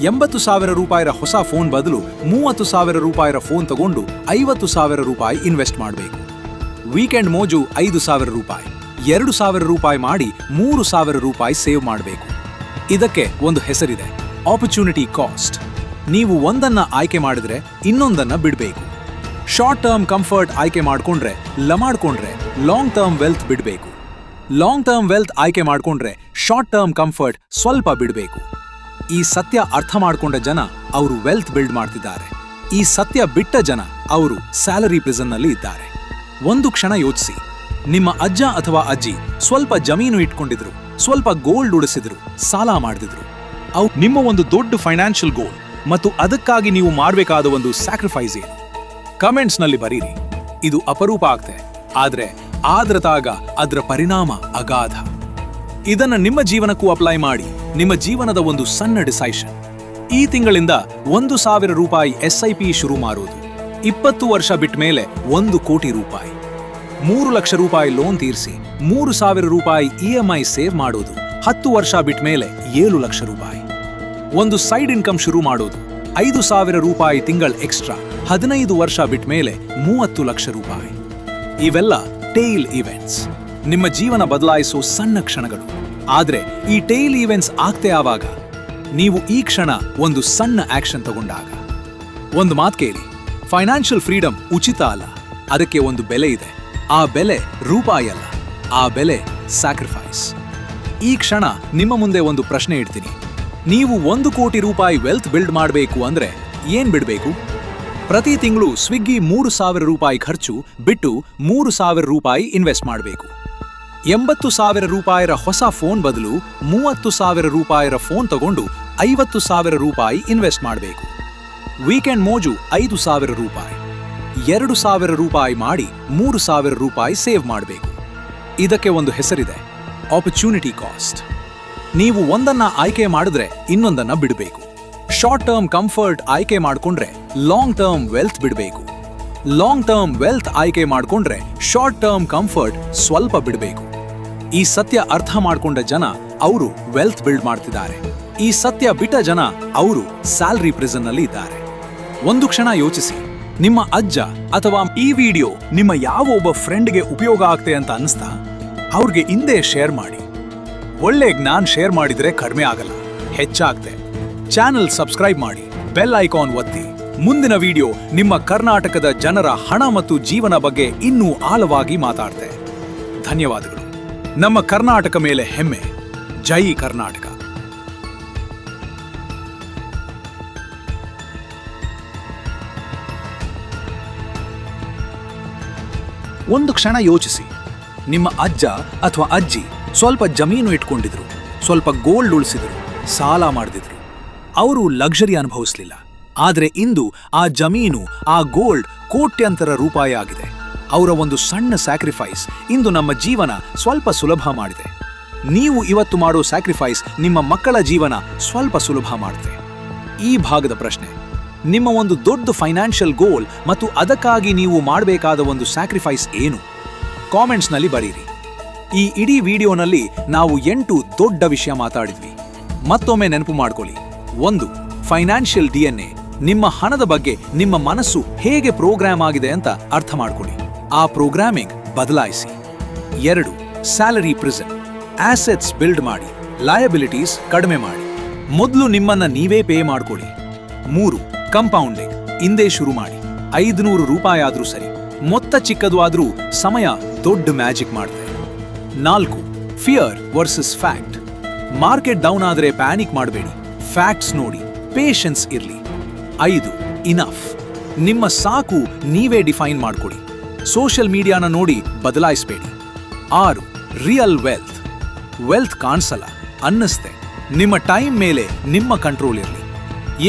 [SPEAKER 1] 80,000 ರೂಪಾಯಿರ ಹೊಸ ಫೋನ್ ಬದಲು 30,000 ರೂಪಾಯಿರ ಫೋನ್ ತಗೊಂಡು 50,000 ರೂಪಾಯಿ ಇನ್ವೆಸ್ಟ್ ಮಾಡಬೇಕು. ವೀಕೆಂಡ್ ಮೋಜು 5,000 ರೂಪಾಯಿ, 2,000 ರೂಪಾಯಿ ಮಾಡಿ 3,000 ರೂಪಾಯಿ ಸೇವ್ ಮಾಡಬೇಕು. ಇದಕ್ಕೆ ಒಂದು ಹೆಸರಿದೆ, ಆಪರ್ಚುನಿಟಿ ಕಾಸ್ಟ್. ನೀವು ಒಂದನ್ನ ಆಯ್ಕೆ ಮಾಡಿದ್ರೆ ಇನ್ನೊಂದನ್ನ ಬಿಡಬೇಕು. ಶಾರ್ಟ್ ಟರ್ಮ್ ಕಂಫರ್ಟ್ ಆಯ್ಕೆ ಮಾಡ್ಕೊಂಡ್ರೆ ಲಾಂಗ್ ಟರ್ಮ್ ವೆಲ್ತ್ ಬಿಡಬೇಕು. ಲಾಂಗ್ ಟರ್ಮ್ ವೆಲ್ತ್ ಆಯ್ಕೆ ಮಾಡ್ಕೊಂಡ್ರೆ ಶಾರ್ಟ್ ಟರ್ಮ್ ಕಂಫರ್ಟ್ ಸ್ವಲ್ಪ ಬಿಡಬೇಕು. ಈ ಸತ್ಯ ಅರ್ಥ ಮಾಡ್ಕೊಂಡ ಜನ ಅವರು ವೆಲ್ತ್ ಬಿಲ್ಡ್ ಮಾಡ್ತಿದ್ದಾರೆ. ಈ ಸತ್ಯ ಬಿಟ್ಟ ಜನ ಅವರು ಸ್ಯಾಲರಿ ಪ್ರಿಸನ್ನಲ್ಲಿ ಇದ್ದಾರೆ. ಒಂದು ಕ್ಷಣ ಯೋಚಿಸಿ, ನಿಮ್ಮ ಅಜ್ಜ ಅಥವಾ ಅಜ್ಜಿ ಸ್ವಲ್ಪ ಜಮೀನು ಇಟ್ಕೊಂಡಿದ್ರು, ಸ್ವಲ್ಪ ಗೋಲ್ಡ್ ಉಳಿಸಿದ್ರು, ಸಾಲ ಮಾಡಿದ್ರು. ಅವು ನಿಮ್ಮ ಒಂದು ದೊಡ್ಡ ಫೈನಾನ್ಷಿಯಲ್ ಗೋಲ್ ಮತ್ತು ಅದಕ್ಕಾಗಿ ನೀವು ಮಾಡಬೇಕಾದ ಒಂದು ಸ್ಯಾಕ್ರಿಫೈಸ್ ಏನು? ಕಮೆಂಟ್ಸ್ನಲ್ಲಿ ಬರೀರಿ. ಇದು ಅಪರೂಪ ಆಗ್ತೆ, ಆದ್ರೆ ಆದ್ರತಾಗ ಅದರ ಪರಿಣಾಮ ಅಗಾಧ. ಇದನ್ನ ನಿಮ್ಮ ಜೀವನಕ್ಕೂ ಅಪ್ಲೈ ಮಾಡಿ. ನಿಮ್ಮ ಜೀವನದ ಒಂದು ಸಣ್ಣ ಡಿಸೈಷನ್, ಈ ತಿಂಗಳಿಂದ 1,000 ರೂಪಾಯಿ SIP ಶುರು ಮಾಡೋದು, 20 ವರ್ಷ ಬಿಟ್ಟ ಮೇಲೆ 1 ಕೋಟಿ ರೂಪಾಯಿ, 3 ಲಕ್ಷ ರೂಪಾಯಿ ಲೋನ್ ತೀರಿಸಿ 3,000 ರೂಪಾಯಿ EMI ಸೇವ್ ಮಾಡೋದು, 10 ವರ್ಷ ಬಿಟ್ಟ ಮೇಲೆ 7 ಲಕ್ಷ ರೂಪಾಯಿ, ಒಂದು ಸೈಡ್ ಇನ್ಕಮ್ ಶುರು ಮಾಡೋದು, 5,000 ರೂಪಾಯಿ ತಿಂಗಳ ಎಕ್ಸ್ಟ್ರಾ, 15 ವರ್ಷ ಬಿಟ್ಟ ಮೇಲೆ 30 ಲಕ್ಷ ರೂಪಾಯಿ. ಇವೆಲ್ಲ ಟೇಲ್ ಇವೆಂಟ್ಸ್, ನಿಮ್ಮ ಜೀವನ ಬದಲಾಯಿಸೋ ಸಣ್ಣ ಕ್ಷಣಗಳು. ಆದ್ರೆ ಈ ಟೇಲ್ ಇವೆಂಟ್ಸ್ ಆಗ್ತೇ ಆವಾಗ, ನೀವು ಈ ಕ್ಷಣ ಒಂದು ಸಣ್ಣ ಆಕ್ಷನ್ ತಗೊಂಡಾಗ. ಒಂದು ಮಾತು ಕೇಳಿ, ಫೈನಾನ್ಷಿಯಲ್ ಫ್ರೀಡಮ್ ಉಚಿತ ಅಲ್ಲ, ಅದಕ್ಕೆ ಒಂದು ಬೆಲೆ ಇದೆ. ಆ ಬೆಲೆ ರೂಪಾಯಿ ಅಲ್ಲ, ಆ ಬೆಲೆ ಸ್ಯಾಕ್ರಿಫೈಸ್. ಈ ಕ್ಷಣ ನಿಮ್ಮ ಮುಂದೆ ಒಂದು ಪ್ರಶ್ನೆ ಇಡ್ತೀನಿ. ನೀವು 1 ಕೋಟಿ ರೂಪಾಯಿ ವೆಲ್ತ್ ಬಿಲ್ಡ್ ಮಾಡಬೇಕು ಅಂದ್ರೆ ಏನ್ ಬಿಡಬೇಕು? ಪ್ರತಿ ತಿಂಗಳು ಸ್ವಿಗ್ಗಿ 3,000 ರೂಪಾಯಿ ಖರ್ಚು ಬಿಟ್ಟು 3,000 ರೂಪಾಯಿ ಇನ್ವೆಸ್ಟ್ ಮಾಡಬೇಕು. 80,000 ರೂಪಾಯಿರ ಹೊಸ ಫೋನ್ ಬದಲು 30,000 ರೂಪಾಯಿರ ಫೋನ್ ತಗೊಂಡು 50,000 ರೂಪಾಯಿ ಇನ್ವೆಸ್ಟ್ ಮಾಡಬೇಕು. ವೀಕೆಂಡ್ ಮೋಜು 5,000 ರೂಪಾಯಿ, 2,000 ರೂಪಾಯಿ ಮಾಡಿ 3,000 ರೂಪಾಯಿ ಸೇವ್ ಮಾಡಬೇಕು. ಇದಕ್ಕೆ ಒಂದು ಹೆಸರಿದೆ, ಆಪರ್ಚುನಿಟಿ ಕಾಸ್ಟ್. ನೀವು ಒಂದನ್ನ ಆಯ್ಕೆ ಮಾಡಿದ್ರೆ ಇನ್ನೊಂದನ್ನ ಬಿಡಬೇಕು. ಶಾರ್ಟ್ ಟರ್ಮ್ ಕಂಫರ್ಟ್ ಆಯ್ಕೆ ಮಾಡ್ಕೊಂಡ್ರೆ ಲಾಂಗ್ ಟರ್ಮ್ ವೆಲ್ತ್ ಬಿಡಬೇಕು. ಲಾಂಗ್ ಟರ್ಮ್ ವೆಲ್ತ್ ಆಯ್ಕೆ ಮಾಡ್ಕೊಂಡ್ರೆ ಶಾರ್ಟ್ ಟರ್ಮ್ ಕಂಫರ್ಟ್ ಸ್ವಲ್ಪ ಬಿಡಬೇಕು. ಈ ಸತ್ಯ ಅರ್ಥ ಮಾಡ್ಕೊಂಡ ಜನ ಅವರು ವೆಲ್ತ್ ಬಿಲ್ಡ್ ಮಾಡ್ತಿದ್ದಾರೆ. ಈ ಸತ್ಯ ಬಿಟ್ಟ ಜನ ಅವರು ಸ್ಯಾಲರಿ ಪ್ರಿಸನ್ ನಲ್ಲಿ ಇದ್ದಾರೆ. ಒಂದು ಕ್ಷಣ ಯೋಚಿಸಿ, ನಿಮ್ಮ ಅಜ್ಜ ಅಥವಾ ಈ ವಿಡಿಯೋ ನಿಮ್ಮ ಯಾವ ಒಬ್ಬ ಫ್ರೆಂಡ್ಗೆ ಉಪಯೋಗ ಆಗ್ತೆ ಅಂತ ಅನಿಸ್ತಾ? ಅವ್ರಿಗೆ ಹಿಂದೆ ಶೇರ್ ಮಾಡಿ. ಒಳ್ಳೆ ಜ್ಞಾನ ಶೇರ್ ಮಾಡಿದ್ರೆ ಕಡಿಮೆ ಆಗಲ್ಲ, ಹೆಚ್ಚಾಗ್ತೆ. ಚಾನೆಲ್ ಸಬ್ಸ್ಕ್ರೈಬ್ ಮಾಡಿ, ಬೆಲ್ ಐಕಾನ್ ಒತ್ತಿ. ಮುಂದಿನ ವಿಡಿಯೋ ನಿಮ್ಮ ಕರ್ನಾಟಕದ ಜನರ ಹಣ ಮತ್ತು ಜೀವನ ಬಗ್ಗೆ ಇನ್ನೂ ಆಳವಾಗಿ ಮಾತಾಡ್ತೆ. ಧನ್ಯವಾದಗಳು. ನಮ್ಮ ಕರ್ನಾಟಕ ಮೇಲೆ ಹೆಮ್ಮೆ. ಜೈ ಕರ್ನಾಟಕ. ಒಂದು ಕ್ಷಣ ಯೋಚಿಸಿ, ನಿಮ್ಮ ಅಜ್ಜ ಅಥವಾ ಅಜ್ಜಿ ಸ್ವಲ್ಪ ಜಮೀನು ಇಟ್ಕೊಂಡಿದ್ರು, ಸ್ವಲ್ಪ ಗೋಲ್ಡ್ ಉಳಿಸಿದ್ರು, ಸಾಲ ಮಾಡಿದ್ರು. ಅವರು ಲಕ್ಸುರಿ ಅನುಭವಿಸಲಿಲ್ಲ. ಆದರೆ ಇಂದು ಆ ಜಮೀನು, ಆ ಗೋಲ್ಡ್ ಕೋಟ್ಯಂತರ ರೂಪಾಯಿ ಆಗಿದೆ. ಅವರ ಒಂದು ಸಣ್ಣ ಸ್ಯಾಕ್ರಿಫೈಸ್ ಇಂದು ನಮ್ಮ ಜೀವನ ಸ್ವಲ್ಪ ಸುಲಭ ಮಾಡಿದೆ. ನೀವು ಇವತ್ತು ಮಾಡೋ ಸ್ಯಾಕ್ರಿಫೈಸ್ ನಿಮ್ಮ ಮಕ್ಕಳ ಜೀವನ ಸ್ವಲ್ಪ ಸುಲಭ ಮಾಡುತ್ತೆ. ಈ ಭಾಗದ ಪ್ರಶ್ನೆ, ನಿಮ್ಮ ಒಂದು ದೊಡ್ಡ ಫೈನಾನ್ಷಿಯಲ್ ಗೋಲ್ ಮತ್ತು ಅದಕ್ಕಾಗಿ ನೀವು ಮಾಡಬೇಕಾದ ಒಂದು ಸ್ಯಾಕ್ರಿಫೈಸ್ ಏನು? ಕಾಮೆಂಟ್ಸ್ನಲ್ಲಿ ಬರೀರಿ. ಈ ಇಡೀ ವಿಡಿಯೋನಲ್ಲಿ ನಾವು 8 ದೊಡ್ಡ ವಿಷಯ ಮಾತಾಡಿದ್ವಿ. ಮತ್ತೊಮ್ಮೆ ನೆನಪು ಮಾಡ್ಕೊಳ್ಳಿ. 1, ಫೈನಾನ್ಷಿಯಲ್ DNA, ನಿಮ್ಮ ಹಣದ ಬಗ್ಗೆ ನಿಮ್ಮ ಮನಸ್ಸು ಹೇಗೆ ಪ್ರೋಗ್ರಾಮ್ ಆಗಿದೆ ಅಂತ ಅರ್ಥ ಮಾಡ್ಕೊಳ್ಳಿ. ಆ ಪ್ರೋಗ್ರಾಮಿಂಗ್ ಬದಲಾಯಿಸಿ. 2, ಸ್ಯಾಲರಿ ಪ್ರಿಸನ್, ಆಸೆಟ್ಸ್ ಬಿಲ್ಡ್ ಮಾಡಿ, ಲಯಬಿಲಿಟೀಸ್ ಕಡಿಮೆ ಮಾಡಿ. ಮೊದಲು ನಿಮ್ಮನ್ನ ನೀವೇ ಪೇ ಮಾಡ್ಕೊಳ್ಳಿ. 3, ಕಂಪೌಂಡಿಂಗ್, ಹಿಂದೆ ಶುರು ಮಾಡಿ. 500 ರೂಪಾಯಿ ಆದ್ರೂ ಸರಿ, ಮೊತ್ತ ಚಿಕ್ಕದು ಆದ್ರೂ ಸಮಯ ದೊಡ್ಡ ಮ್ಯಾಜಿಕ್ ಮಾಡುತ್ತೆ. 4, fear versus fact, market down ಆದ್ರೆ ಪ್ಯಾನಿಕ್ ಮಾಡಬೇಡಿ, ಫ್ಯಾಕ್ಟ್ಸ್ ನೋಡಿ, ಪೇಷನ್ಸ್ ಇರ್ಲಿ. 5, ಇನಫ್, ನಿಮ್ಮ ಸಾಕು ನೀವೇ ಡಿಫೈನ್ ಮಾಡ್ಕೊಳ್ಳಿ, ಸೋಷಿಯಲ್ ಮೀಡಿಯಾನ ನೋಡಿ ಬದಲಾಯಿಸಬೇಡಿ. 6, ರಿಯಲ್ ವೆಲ್ತ್, ವೆಲ್ತ್ ಕಾಣಿಸಲ್ಲ ಅನ್ನಿಸ್ತೆ, ನಿಮ್ಮ ಟೈಮ್ ಮೇಲೆ ನಿಮ್ಮ ಕಂಟ್ರೋಲ್ ಇರಲಿ.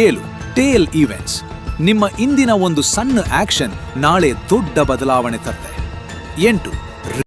[SPEAKER 1] 7, ಟೇಲ್ ಈವೆಂಟ್ಸ್, ನಿಮ್ಮ ಇಂದಿನ ಒಂದು ಸಣ್ಣ ಆಕ್ಷನ್ ನಾಳೆ ದೊಡ್ಡ ಬದಲಾವಣೆ ತರುತ್ತೆ. 8,